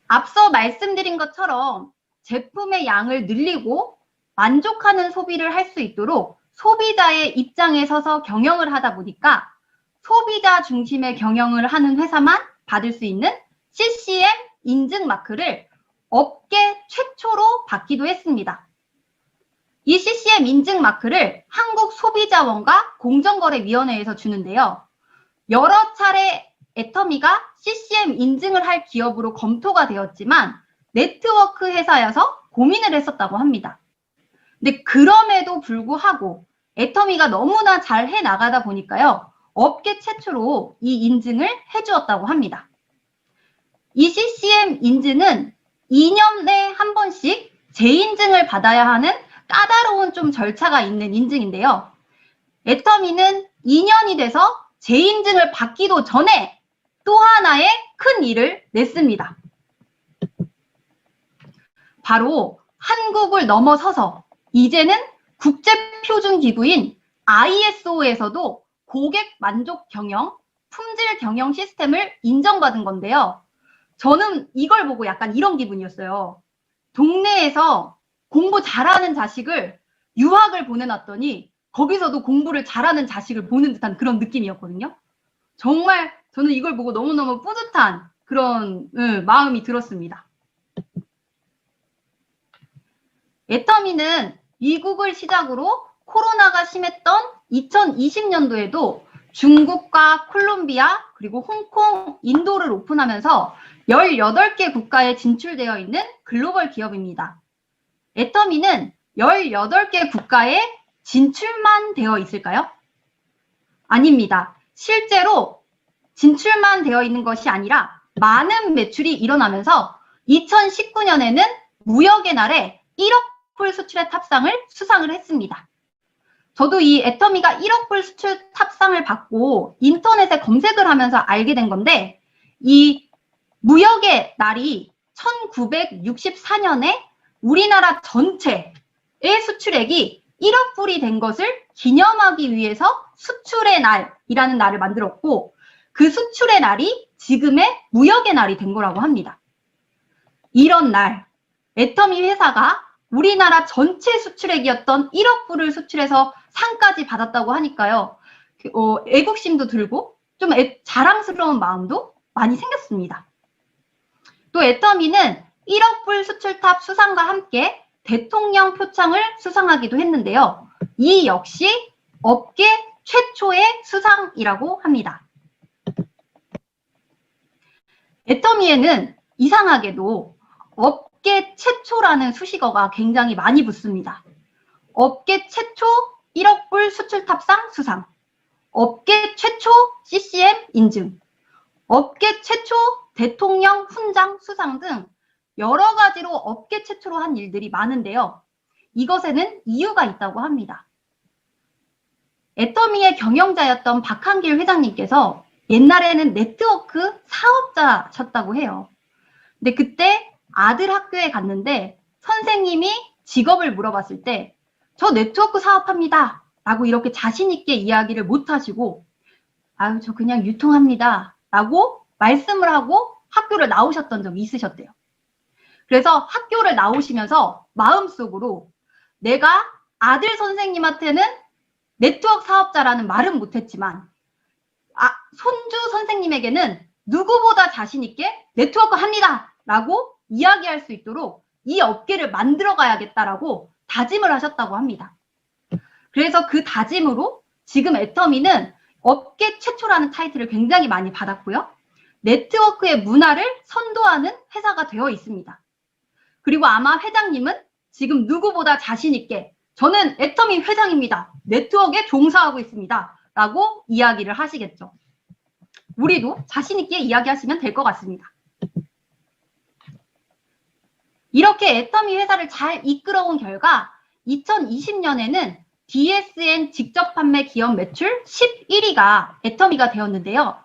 앞서 말씀드린 것처럼 제품의 양을 늘리고 만족하는 소비를 할 수 있도록 소비자의 입장에 서서 경영을 하다 보니까 소비자 중심의 경영을 하는 회사만 받을 수 있는 CCM 인증 마크를 업계 최초로 받기도 했습니다. 이 CCM 인증 마크를 한국소비자원과 공정거래위원회에서 주는데요. 여러 차례 애터미가 CCM 인증을 할 기업으로 검토가 되었지만 네트워크 회사여서 고민을 했었다고 합니다. 근데 그럼에도 불구하고 애터미가 너무나 잘 해나가다 보니까요. 업계 최초로 이 인증을 해주었다고 합니다. 이 CCM 인증은 2년 내에 한 번씩 재인증을 받아야 하는 까다로운 좀 절차가 있는 인증인데요. 애터미는 2년이 돼서 재인증을 받기도 전에 또 하나의 큰 일을 냈습니다. 바로 한국을 넘어서서 이제는 국제표준기구인 ISO에서도 고객 만족 경영, 품질 경영 시스템을 인정받은 건데요. 저는 이걸 보고 약간 이런 기분이었어요. 동네에서 공부 잘하는 자식을 유학을 보내놨더니 거기서도 공부를 잘하는 자식을 보는 듯한 그런 느낌이었거든요. 정말 저는 이걸 보고 너무너무 뿌듯한 그런 마음이 들었습니다. 애터미는 미국을 시작으로 코로나가 심했던 2020년도에도 중국과 콜롬비아 그리고 홍콩, 인도를 오픈하면서 18개 국가에 진출되어 있는 글로벌 기업입니다. 애터미는 18개 국가에 진출만 되어 있을까요? 아닙니다. 실제로 진출만 되어 있는 것이 아니라 많은 매출이 일어나면서 2019년에는 무역의 날에 1억 불 수출의 탑상을 수상을 했습니다. 저도 이 애터미가 1억 불 수출 탑상을 받고 인터넷에 검색을 하면서 알게 된 건데, 이 무역의 날이 1964년에 우리나라 전체의 수출액이 1억 불이 된 것을 기념하기 위해서 수출의 날이라는 날을 만들었고, 그 수출의 날이 지금의 무역의 날이 된 거라고 합니다. 이런 날, 애터미 회사가 우리나라 전체 수출액이었던 1억 불을 수출해서 상까지 받았다고 하니까요. 애국심도 들고 좀 자랑스러운 마음도 많이 생겼습니다. 또 애터미는 1억 불 수출탑 수상과 함께 대통령 표창을 수상하기도 했는데요. 이 역시 업계 최초의 수상이라고 합니다. 애터미에는 이상하게도 업계 최초라는 수식어가 굉장히 많이 붙습니다. 업계 최초 1억 불 수출 탑상 수상, 업계 최초 CCM 인증, 업계 최초 대통령 훈장 수상 등 여러 가지로 업계 최초로 한 일들이 많은데요. 이것에는 이유가 있다고 합니다. 애터미의 경영자였던 박한길 회장님께서 옛날에는 네트워크 사업자셨다고 해요. 근데 그때 아들 학교에 갔는데 선생님이 직업을 물어봤을 때 저 네트워크 사업합니다 라고 이렇게 자신있게 이야기를 못하시고 아유 저 그냥 유통합니다 라고 말씀을 하고 학교를 나오셨던 적이 있으셨대요. 그래서 학교를 나오시면서 마음속으로 내가 아들 선생님한테는 네트워크 사업자라는 말은 못했지만 손주 선생님에게는 누구보다 자신있게 네트워크 합니다 라고 이야기할 수 있도록 이 업계를 만들어 가야겠다라고 다짐을 하셨다고 합니다. 그래서 그 다짐으로 지금 애터미는 업계 최초라는 타이틀을 굉장히 많이 받았고요. 네트워크의 문화를 선도하는 회사가 되어 있습니다. 그리고 아마 회장님은 지금 누구보다 자신있게 저는 애터미 회장입니다. 네트워크에 종사하고 있습니다. 라고 이야기를 하시겠죠. 우리도 자신있게 이야기하시면 될 것 같습니다. 이렇게 애터미 회사를 잘 이끌어온 결과 2020년에는 DSN 직접 판매 기업 매출 11위가 애터미가 되었는데요.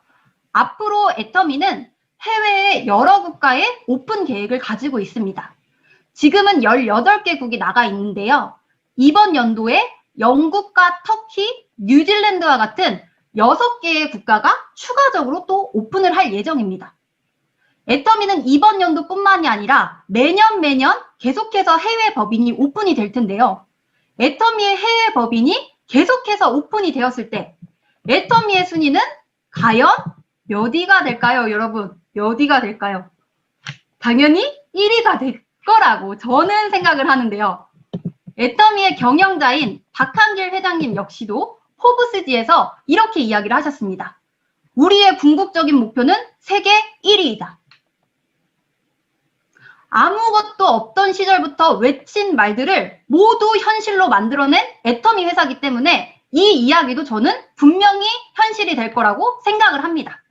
앞으로 애터미는 해외의 여러 국가에 오픈 계획을 가지고 있습니다. 지금은 18개국이 나가 있는데요. 이번 연도에 영국과 터키, 뉴질랜드와 같은 6개의 국가가 추가적으로 또 오픈을 할 예정입니다. 애터미는 이번 연도뿐만이 아니라 매년 계속해서 해외 법인이 오픈이 될 텐데요. 애터미의 해외 법인이 계속해서 오픈이 되었을 때 애터미의 순위는 과연 몇 위가 될까요, 여러분? 몇 위가 될까요? 당연히 1위가 될 거라고 저는 생각을 하는데요. 애터미의 경영자인 박한길 회장님 역시도 포브스지에서 이렇게 이야기를 하셨습니다. 우리의 궁극적인 목표는 세계 1위이다. 아무것도 없던 시절부터 외친 말들을 모두 현실로 만들어낸 애터미 회사이기 때문에 이 이야기도 저는 분명히 현실이 될 거라고 생각을 합니다.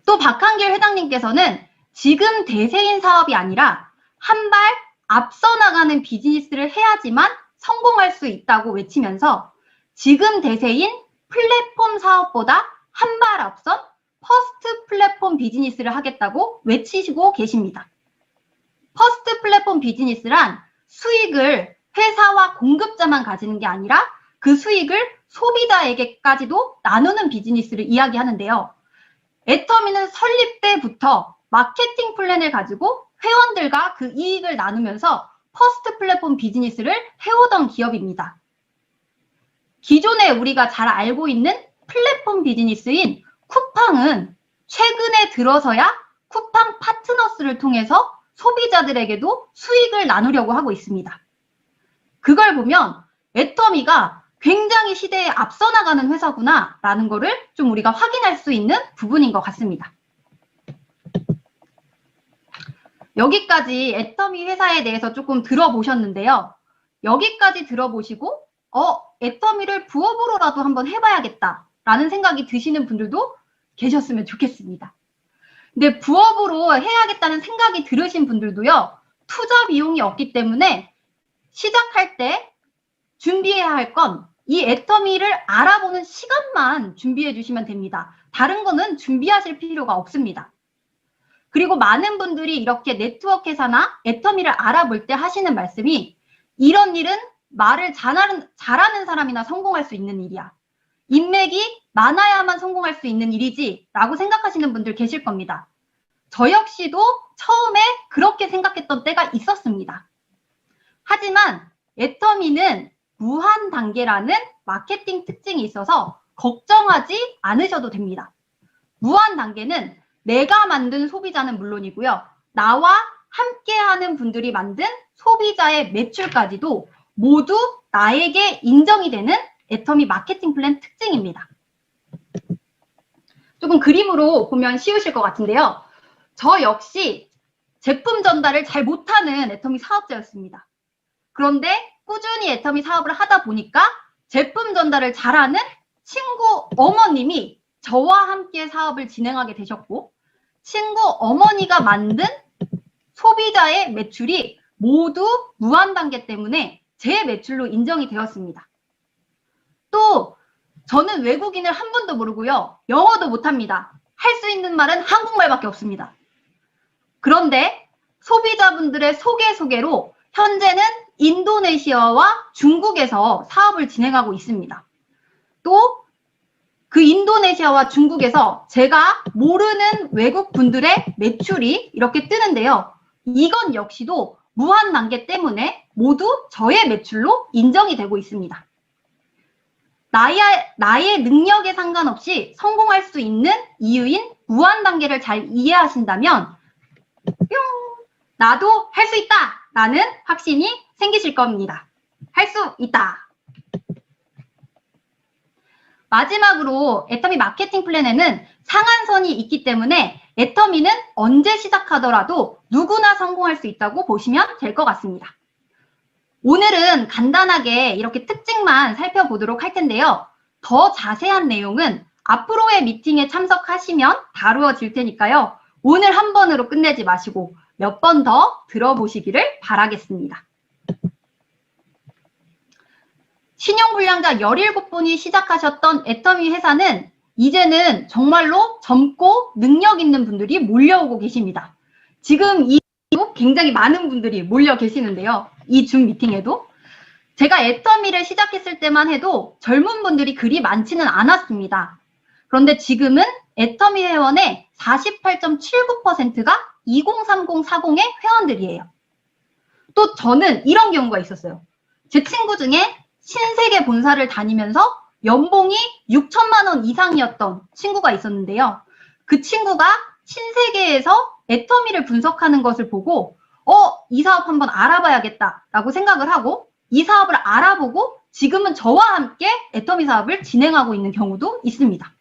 또 박한길 회장님께서는 지금 대세인 사업이 아니라 한 발 앞서 나가는 비즈니스를 해야지만 성공할 수 있다고 외치면서 지금 대세인 플랫폼 사업보다 한 발 앞선 퍼스트 플랫폼 비즈니스를 하겠다고 외치시고 계십니다. 퍼스트 플랫폼 비즈니스란 수익을 회사와 공급자만 가지는 게 아니라 그 수익을 소비자에게까지도 나누는 비즈니스를 이야기하는데요. 애터미는 설립 때부터 마케팅 플랜을 가지고 회원들과 그 이익을 나누면서 퍼스트 플랫폼 비즈니스를 해오던 기업입니다. 기존에 우리가 잘 알고 있는 플랫폼 비즈니스인 쿠팡은 최근에 들어서야 쿠팡 파트너스를 통해서 소비자들에게도 수익을 나누려고 하고 있습니다. 그걸 보면 애터미가 굉장히 시대에 앞서 나가는 회사구나 라는 거를 좀 우리가 확인할 수 있는 부분인 것 같습니다. 여기까지 애터미 회사에 대해서 조금 들어보셨는데요. 여기까지 들어보시고 애터미를 부업으로라도 한번 해봐야겠다라는 생각이 드시는 분들도 계셨으면 좋겠습니다. 근데 부업으로 해야겠다는 생각이 들으신 분들도요. 투자 비용이 없기 때문에 시작할 때 준비해야 할 건 이 애터미를 알아보는 시간만 준비해 주시면 됩니다. 다른 거는 준비하실 필요가 없습니다. 그리고 많은 분들이 이렇게 네트워크 회사나 애터미를 알아볼 때 하시는 말씀이 이런 일은 말을 잘하는 사람이나 성공할 수 있는 일이야. 인맥이 많아야만 성공할 수 있는 일이지 라고 생각하시는 분들 계실 겁니다. 저 역시도 처음에 그렇게 생각했던 때가 있었습니다. 하지만 애터미는 무한 단계라는 마케팅 특징이 있어서 걱정하지 않으셔도 됩니다. 무한 단계는 내가 만든 소비자는 물론이고요. 나와 함께하는 분들이 만든 소비자의 매출까지도 모두 나에게 인정이 되는 애터미 마케팅 플랜 특징입니다. 조금 그림으로 보면 쉬우실 것 같은데요. 저 역시 제품 전달을 잘 못하는 애터미 사업자였습니다. 그런데 꾸준히 애터미 사업을 하다 보니까 제품 전달을 잘하는 친구 어머님이 저와 함께 사업을 진행하게 되셨고 친구 어머니가 만든 소비자의 매출이 모두 무한 단계 때문에 제 매출로 인정이 되었습니다. 또 저는 외국인을 한 번도 모르고요. 영어도 못합니다. 할 수 있는 말은 한국말밖에 없습니다. 그런데 소비자분들의 소개로 현재는 인도네시아와 중국에서 사업을 진행하고 있습니다. 또 그 인도네시아와 중국에서 제가 모르는 외국 분들의 매출이 이렇게 뜨는데요. 이건 역시도 무한 단계 때문에 모두 저의 매출로 인정이 되고 있습니다. 나의 능력에 상관없이 성공할 수 있는 이유인 무한 단계를 잘 이해하신다면 뿅! 나도 할 수 있다! 라는 확신이 생기실 겁니다. 할 수 있다! 마지막으로 애터미 마케팅 플랜에는 상한선이 있기 때문에 애터미는 언제 시작하더라도 누구나 성공할 수 있다고 보시면 될 것 같습니다. 오늘은 간단하게 이렇게 특징만 살펴보도록 할 텐데요. 더 자세한 내용은 앞으로의 미팅에 참석하시면 다루어질 테니까요. 오늘 한 번으로 끝내지 마시고 몇 번 더 들어보시기를 바라겠습니다. 신용불량자 17분이 시작하셨던 애터미 회사는 이제는 정말로 젊고 능력 있는 분들이 몰려오고 계십니다. 지금 이 굉장히 많은 분들이 몰려 계시는데요. 이 줌 미팅에도. 제가 애터미를 시작했을 때만 해도 젊은 분들이 그리 많지는 않았습니다. 그런데 지금은 애터미 회원의 48.79%가 2030-40의 회원들이에요. 또 저는 이런 경우가 있었어요. 제 친구 중에 신세계 본사를 다니면서 연봉이 6천만 원 이상이었던 친구가 있었는데요. 그 친구가 신세계에서 애터미를 분석하는 것을 보고 이 사업 한번 알아봐야겠다라고 생각을 하고 이 사업을 알아보고 지금은 저와 함께 애터미 사업을 진행하고 있는 경우도 있습니다.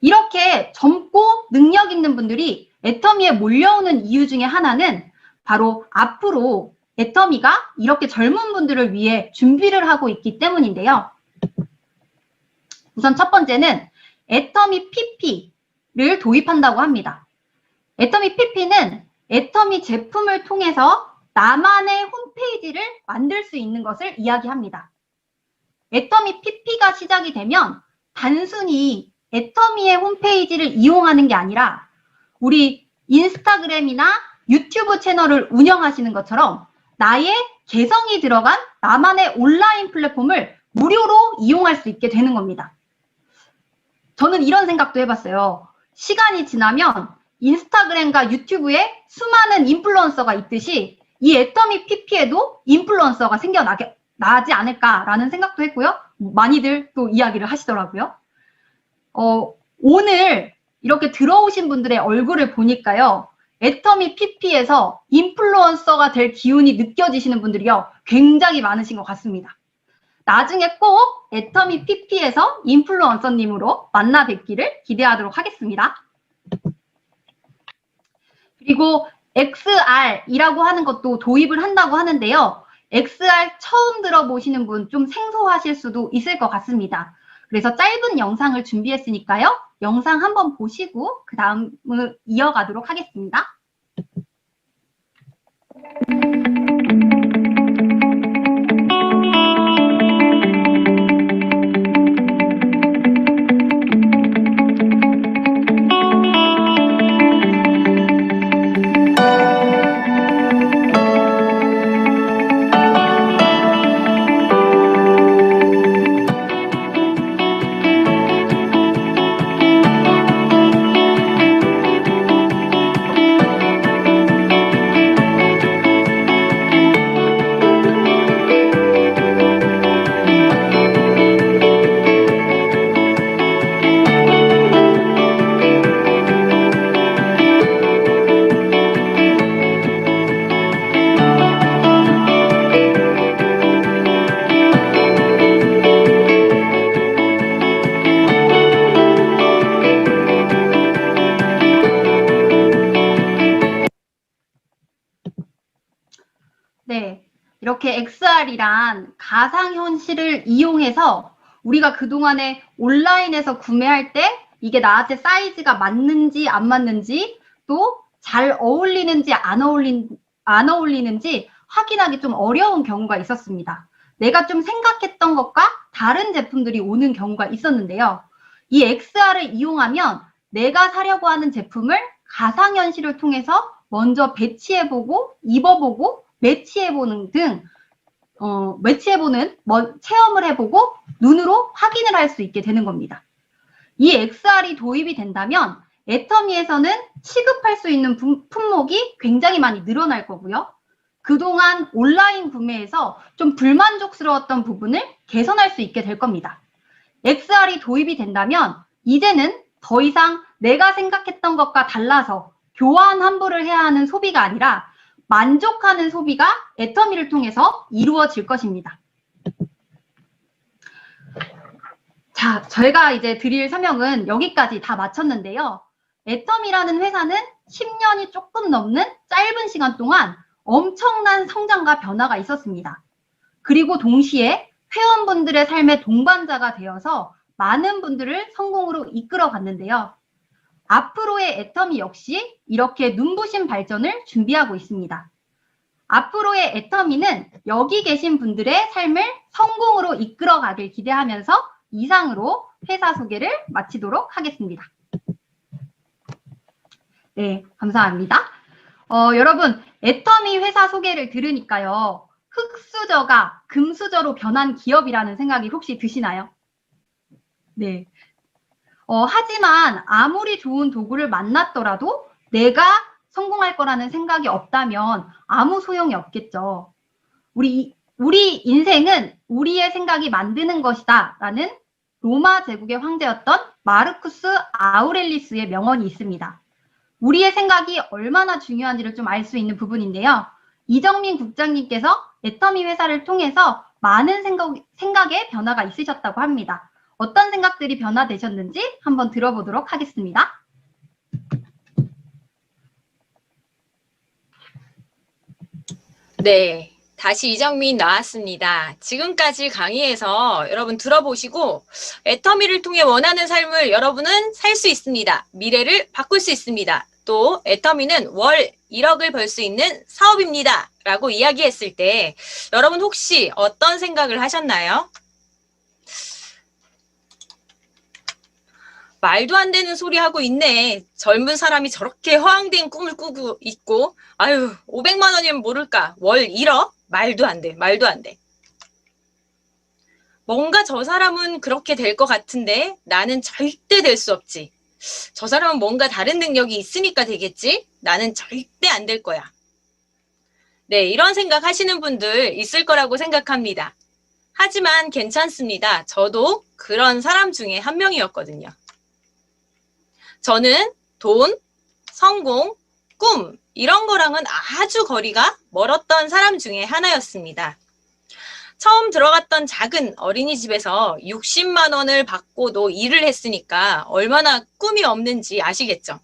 이렇게 젊고 능력 있는 분들이 애터미에 몰려오는 이유 중에 하나는 바로 앞으로 애터미가 이렇게 젊은 분들을 위해 준비를 하고 있기 때문인데요. 우선 첫 번째는 애터미 PP를 도입한다고 합니다. 애터미 PP는 애터미 제품을 통해서 나만의 홈페이지를 만들 수 있는 것을 이야기합니다. 애터미 PP가 시작이 되면 단순히 애터미의 홈페이지를 이용하는 게 아니라 우리 인스타그램이나 유튜브 채널을 운영하시는 것처럼 나의 개성이 들어간 나만의 온라인 플랫폼을 무료로 이용할 수 있게 되는 겁니다. 저는 이런 생각도 해봤어요. 시간이 지나면 인스타그램과 유튜브에 수많은 인플루언서가 있듯이 이 애터미 PP에도 인플루언서가 생겨나지 않을까라는 생각도 했고요. 많이들 또 이야기를 하시더라고요. 오늘 이렇게 들어오신 분들의 얼굴을 보니까요. 애터미 PP에서 인플루언서가 될 기운이 느껴지시는 분들이요. 굉장히 많으신 것 같습니다. 나중에 꼭 애터미 PP에서 인플루언서님으로 만나 뵙기를 기대하도록 하겠습니다. 그리고 XR이라고 하는 것도 도입을 한다고 하는데요. XR 처음 들어보시는 분 좀 생소하실 수도 있을 것 같습니다. 그래서 짧은 영상을 준비했으니까요. 영상 한번 보시고 그 다음을 이어가도록 하겠습니다. 네, 이렇게 XR이란 가상현실을 이용해서 우리가 그동안에 온라인에서 구매할 때 이게 나한테 사이즈가 맞는지 안 맞는지 또 잘 어울리는지 안 어울리는지 확인하기 좀 어려운 경우가 있었습니다. 내가 좀 생각했던 것과 다른 제품들이 오는 경우가 있었는데요. 이 XR을 이용하면 내가 사려고 하는 제품을 가상현실을 통해서 먼저 배치해보고 입어보고 매치해보는 체험을 해보고 눈으로 확인을 할 수 있게 되는 겁니다. 이 XR이 도입이 된다면 애터미에서는 취급할 수 있는 품목이 굉장히 많이 늘어날 거고요. 그동안 온라인 구매에서 좀 불만족스러웠던 부분을 개선할 수 있게 될 겁니다. XR이 도입이 된다면 이제는 더 이상 내가 생각했던 것과 달라서 교환 환불을 해야 하는 소비가 아니라 만족하는 소비가 애터미를 통해서 이루어질 것입니다. 자, 저희가 이제 드릴 설명은 여기까지 다 마쳤는데요. 애터미라는 회사는 10년이 조금 넘는 짧은 시간 동안 엄청난 성장과 변화가 있었습니다. 그리고 동시에 회원분들의 삶의 동반자가 되어서 많은 분들을 성공으로 이끌어 갔는데요. 앞으로의 애터미 역시 이렇게 눈부신 발전을 준비하고 있습니다. 앞으로의 애터미는 여기 계신 분들의 삶을 성공으로 이끌어 가길 기대하면서 이상으로 회사 소개를 마치도록 하겠습니다. 네, 감사합니다. 여러분, 애터미 회사 소개를 들으니까요. 흙수저가 금수저로 변한 기업이라는 생각이 혹시 드시나요? 네. 하지만 아무리 좋은 도구를 만났더라도 내가 성공할 거라는 생각이 없다면 아무 소용이 없겠죠. 우리 인생은 우리의 생각이 만드는 것이다 라는 로마 제국의 황제였던 마르쿠스 아우렐리스의 명언이 있습니다. 우리의 생각이 얼마나 중요한지를 좀 알 수 있는 부분인데요. 이정민 국장님께서 애터미 회사를 통해서 많은 생각의 변화가 있으셨다고 합니다. 어떤 생각들이 변화되셨는지 한번 들어보도록 하겠습니다. 네, 다시 이정민 나왔습니다. 지금까지 강의에서 여러분 들어보시고 애터미를 통해 원하는 삶을 여러분은 살 수 있습니다. 미래를 바꿀 수 있습니다. 또 애터미는 월 1억을 벌 수 있는 사업입니다. 라고 이야기했을 때 여러분 혹시 어떤 생각을 하셨나요? 말도 안 되는 소리 하고 있네. 젊은 사람이 저렇게 허황된 꿈을 꾸고 있고, 아유, 500만 원이면 모를까. 월 1억? 말도 안 돼. 말도 안 돼. 뭔가 저 사람은 그렇게 될 것 같은데 나는 절대 될 수 없지. 저 사람은 뭔가 다른 능력이 있으니까 되겠지? 나는 절대 안 될 거야. 네, 이런 생각 하시는 분들 있을 거라고 생각합니다. 하지만 괜찮습니다. 저도 그런 사람 중에 한 명이었거든요. 저는 돈, 성공, 꿈 이런 거랑은 아주 거리가 멀었던 사람 중에 하나였습니다. 처음 들어갔던 작은 어린이집에서 60만 원을 받고도 일을 했으니까 얼마나 꿈이 없는지 아시겠죠?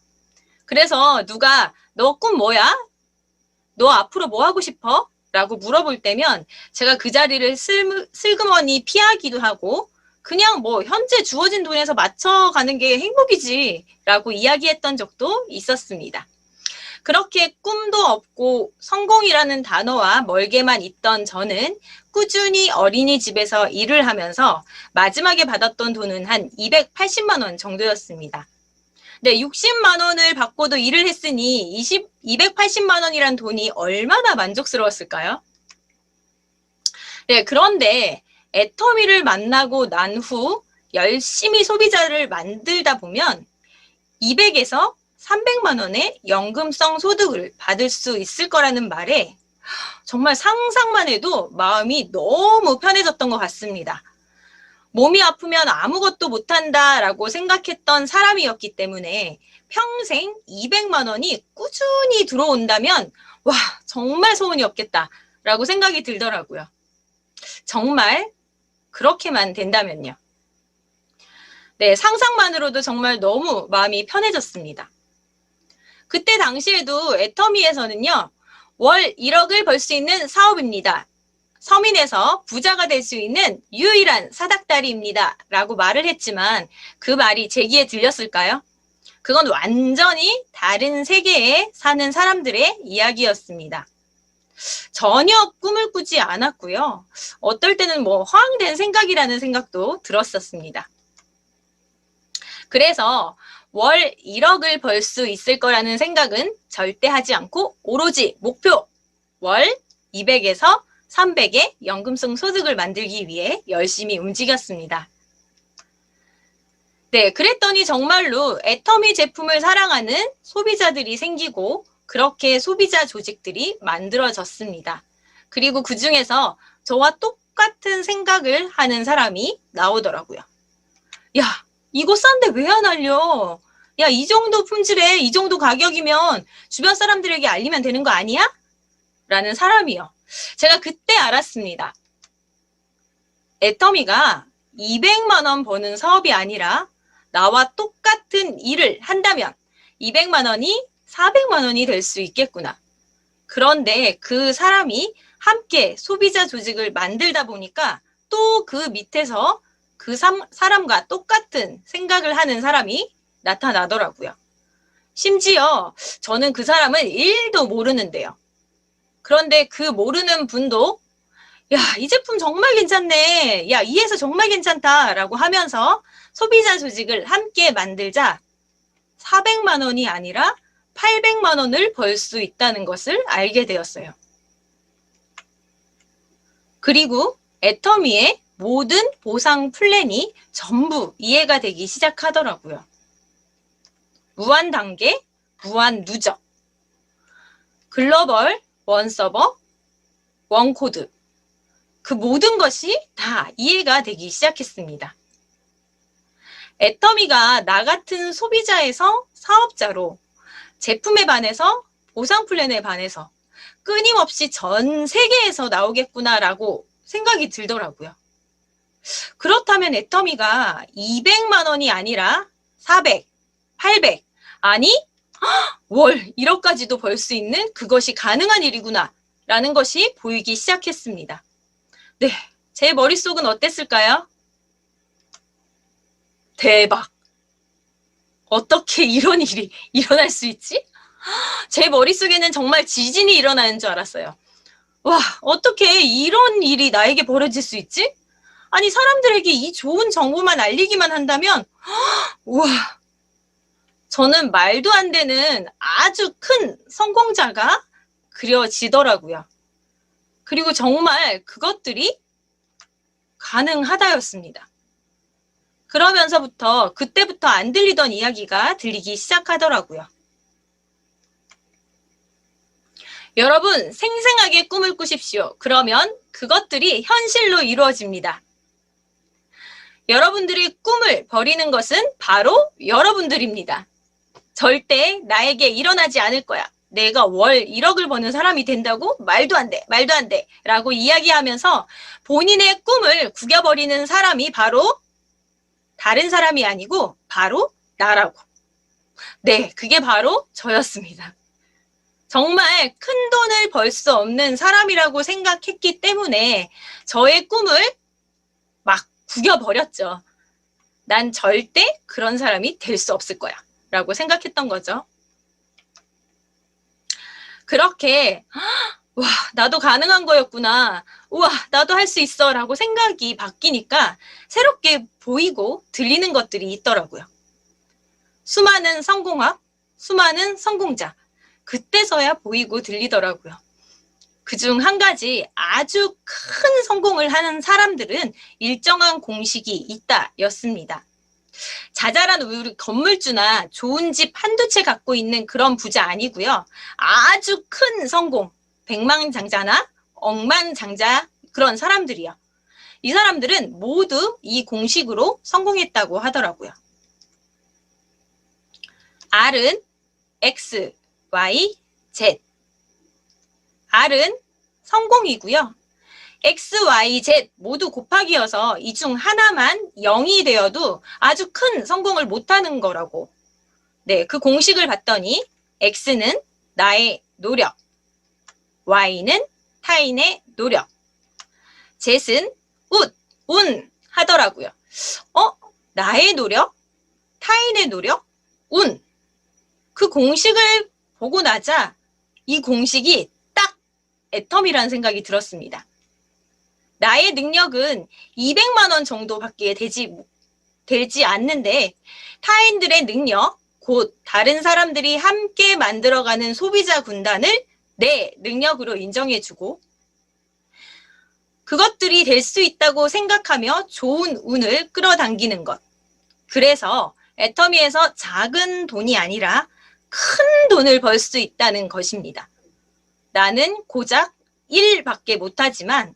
그래서 누가 너 꿈 뭐야? 너 앞으로 뭐 하고 싶어? 라고 물어볼 때면 제가 그 자리를 슬그머니 피하기도 하고 그냥 뭐 현재 주어진 돈에서 맞춰가는 게 행복이지 라고 이야기했던 적도 있었습니다. 그렇게 꿈도 없고 성공이라는 단어와 멀게만 있던 저는 꾸준히 어린이집에서 일을 하면서 마지막에 받았던 돈은 한 280만 원 정도였습니다. 네, 60만 원을 받고도 일을 했으니 280만 원이란 돈이 얼마나 만족스러웠을까요? 네, 그런데 애터미를 만나고 난 후 열심히 소비자를 만들다 보면 200에서 300만 원의 연금성 소득을 받을 수 있을 거라는 말에 정말 상상만 해도 마음이 너무 편해졌던 것 같습니다. 몸이 아프면 아무것도 못한다라고 생각했던 사람이었기 때문에 평생 200만 원이 꾸준히 들어온다면 와, 정말 소원이 없겠다라고 생각이 들더라고요. 정말 그렇게만 된다면요. 네, 상상만으로도 정말 너무 마음이 편해졌습니다. 그때 당시에도 애터미에서는요, 월 1억을 벌 수 있는 사업입니다. 서민에서 부자가 될 수 있는 유일한 사닥다리입니다. 라고 말을 했지만 그 말이 제 귀에 들렸을까요? 그건 완전히 다른 세계에 사는 사람들의 이야기였습니다. 전혀 꿈을 꾸지 않았고요. 어떨 때는 뭐 허황된 생각이라는 생각도 들었었습니다. 그래서 월 1억을 벌 수 있을 거라는 생각은 절대 하지 않고 오로지 목표 월 200에서 300의 연금성 소득을 만들기 위해 열심히 움직였습니다. 네, 그랬더니 정말로 애터미 제품을 사랑하는 소비자들이 생기고 그렇게 소비자 조직들이 만들어졌습니다. 그리고 그 중에서 저와 똑같은 생각을 하는 사람이 나오더라고요. 야, 이거 싼데 왜 안 알려? 야, 이 정도 품질에 이 정도 가격이면 주변 사람들에게 알리면 되는 거 아니야? 라는 사람이요. 제가 그때 알았습니다. 애터미가 200만 원 버는 사업이 아니라 나와 똑같은 일을 한다면 200만 원이 400만 원이 될 수 있겠구나. 그런데 그 사람이 함께 소비자 조직을 만들다 보니까 또 그 밑에서 그 사람과 똑같은 생각을 하는 사람이 나타나더라고요. 심지어 저는 그 사람을 1도 모르는데요. 그런데 그 모르는 분도 야, 이 제품 정말 괜찮네. 야, 이 회사 정말 괜찮다라고 하면서 소비자 조직을 함께 만들자 400만 원이 아니라 800만 원을 벌 수 있다는 것을 알게 되었어요. 그리고 애터미의 모든 보상 플랜이 전부 이해가 되기 시작하더라고요. 무한 단계, 무한 누적, 글로벌, 원 서버, 원 코드. 그 모든 것이 다 이해가 되기 시작했습니다. 애터미가 나 같은 소비자에서 사업자로 제품에 반해서 보상 플랜에 반해서 끊임없이 전 세계에서 나오겠구나라고 생각이 들더라고요. 그렇다면 애터미가 200만 원이 아니라 400, 800, 아니 월 1억까지도 벌 수 있는 그것이 가능한 일이구나 라는 것이 보이기 시작했습니다. 네, 제 머릿속은 어땠을까요? 대박! 어떻게 이런 일이 일어날 수 있지? 제 머릿속에는 정말 지진이 일어나는 줄 알았어요. 와, 어떻게 이런 일이 나에게 벌어질 수 있지? 아니, 사람들에게 이 좋은 정보만 알리기만 한다면 우와, 저는 말도 안 되는 아주 큰 성공자가 그려지더라고요. 그리고 정말 그것들이 가능하다였습니다. 그러면서부터 그때부터 안 들리던 이야기가 들리기 시작하더라고요. 여러분, 생생하게 꿈을 꾸십시오. 그러면 그것들이 현실로 이루어집니다. 여러분들이 꿈을 버리는 것은 바로 여러분들입니다. 절대 나에게 일어나지 않을 거야. 내가 월 1억을 버는 사람이 된다고? 말도 안 돼, 말도 안 돼 라고 이야기하면서 본인의 꿈을 구겨버리는 사람이 바로 다른 사람이 아니고 바로 나라고. 네, 그게 바로 저였습니다. 정말 큰 돈을 벌 수 없는 사람이라고 생각했기 때문에 저의 꿈을 막 구겨버렸죠. 난 절대 그런 사람이 될 수 없을 거야 라고 생각했던 거죠. 그렇게 와, 나도 가능한 거였구나. 우와, 나도 할 수 있어 라고 생각이 바뀌니까 새롭게 보이고 들리는 것들이 있더라고요. 수많은 성공학, 수많은 성공자, 그때서야 보이고 들리더라고요. 그중 한 가지 아주 큰 성공을 하는 사람들은 일정한 공식이 있다 였습니다. 자잘한 우리 건물주나 좋은 집 한두 채 갖고 있는 그런 부자 아니고요. 아주 큰 성공, 백만장자나 억만장자 그런 사람들이요. 이 사람들은 모두 이 공식으로 성공했다고 하더라고요. R은 X, Y, Z. R은 성공이고요. X, Y, Z 모두 곱하기여서 이 중 하나만 0이 되어도 아주 큰 성공을 못하는 거라고. 네, 그 공식을 봤더니 X는 나의 노력, Y는 타인의 노력, Z는 운 하더라고요. 나의 노력, 타인의 노력, 운. 그 공식을 보고 나자 이 공식이 딱 애텀이라는 생각이 들었습니다. 나의 능력은 200만 원 정도밖에 되지 않는데 타인들의 능력, 곧 다른 사람들이 함께 만들어가는 소비자 군단을 내 능력으로 인정해주고 그것들이 될 수 있다고 생각하며 좋은 운을 끌어당기는 것. 그래서 애터미에서 작은 돈이 아니라 큰 돈을 벌 수 있다는 것입니다. 나는 고작 1밖에 못하지만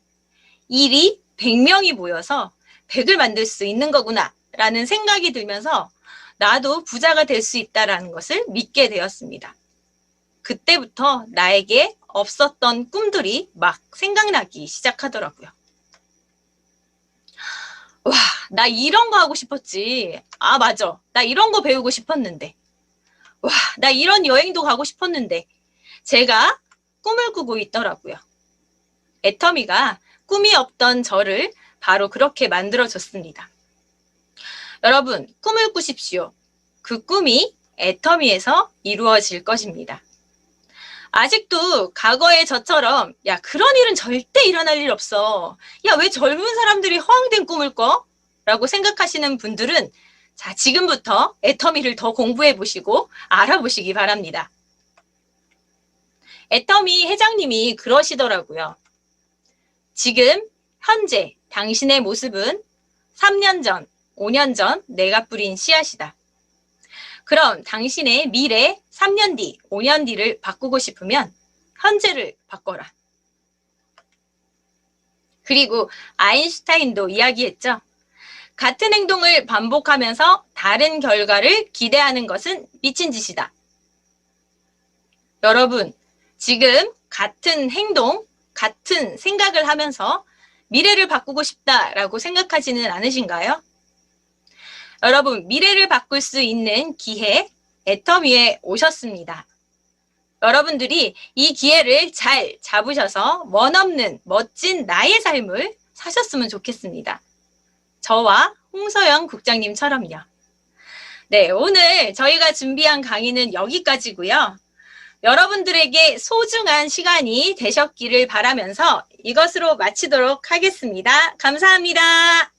1이 100명이 모여서 100을 만들 수 있는 거구나 라는 생각이 들면서 나도 부자가 될 수 있다는 것을 믿게 되었습니다. 그때부터 나에게 없었던 꿈들이 막 생각나기 시작하더라고요. 와, 나 이런 거 하고 싶었지. 아, 맞아. 나 이런 거 배우고 싶었는데. 와, 나 이런 여행도 가고 싶었는데. 제가 꿈을 꾸고 있더라고요. 애터미가 꿈이 없던 저를 바로 그렇게 만들어줬습니다. 여러분, 꿈을 꾸십시오. 그 꿈이 애터미에서 이루어질 것입니다. 아직도 과거의 저처럼 야, 그런 일은 절대 일어날 일 없어. 야, 왜 젊은 사람들이 허황된 꿈을 꿔? 라고 생각하시는 분들은 자, 지금부터 애터미를 더 공부해 보시고 알아보시기 바랍니다. 애터미 회장님이 그러시더라고요. 지금 현재 당신의 모습은 3년 전, 5년 전 내가 뿌린 씨앗이다. 그럼 당신의 미래 3년 뒤, 5년 뒤를 바꾸고 싶으면 현재를 바꿔라. 그리고 아인슈타인도 이야기했죠. 같은 행동을 반복하면서 다른 결과를 기대하는 것은 미친 짓이다. 여러분, 지금 같은 행동, 같은 생각을 하면서 미래를 바꾸고 싶다라고 생각하지는 않으신가요? 여러분, 미래를 바꿀 수 있는 기회, 애터미에 오셨습니다. 여러분들이 이 기회를 잘 잡으셔서 원없는 멋진 나의 삶을 사셨으면 좋겠습니다. 저와 홍서영 국장님처럼요. 네, 오늘 저희가 준비한 강의는 여기까지고요. 여러분들에게 소중한 시간이 되셨기를 바라면서 이것으로 마치도록 하겠습니다. 감사합니다.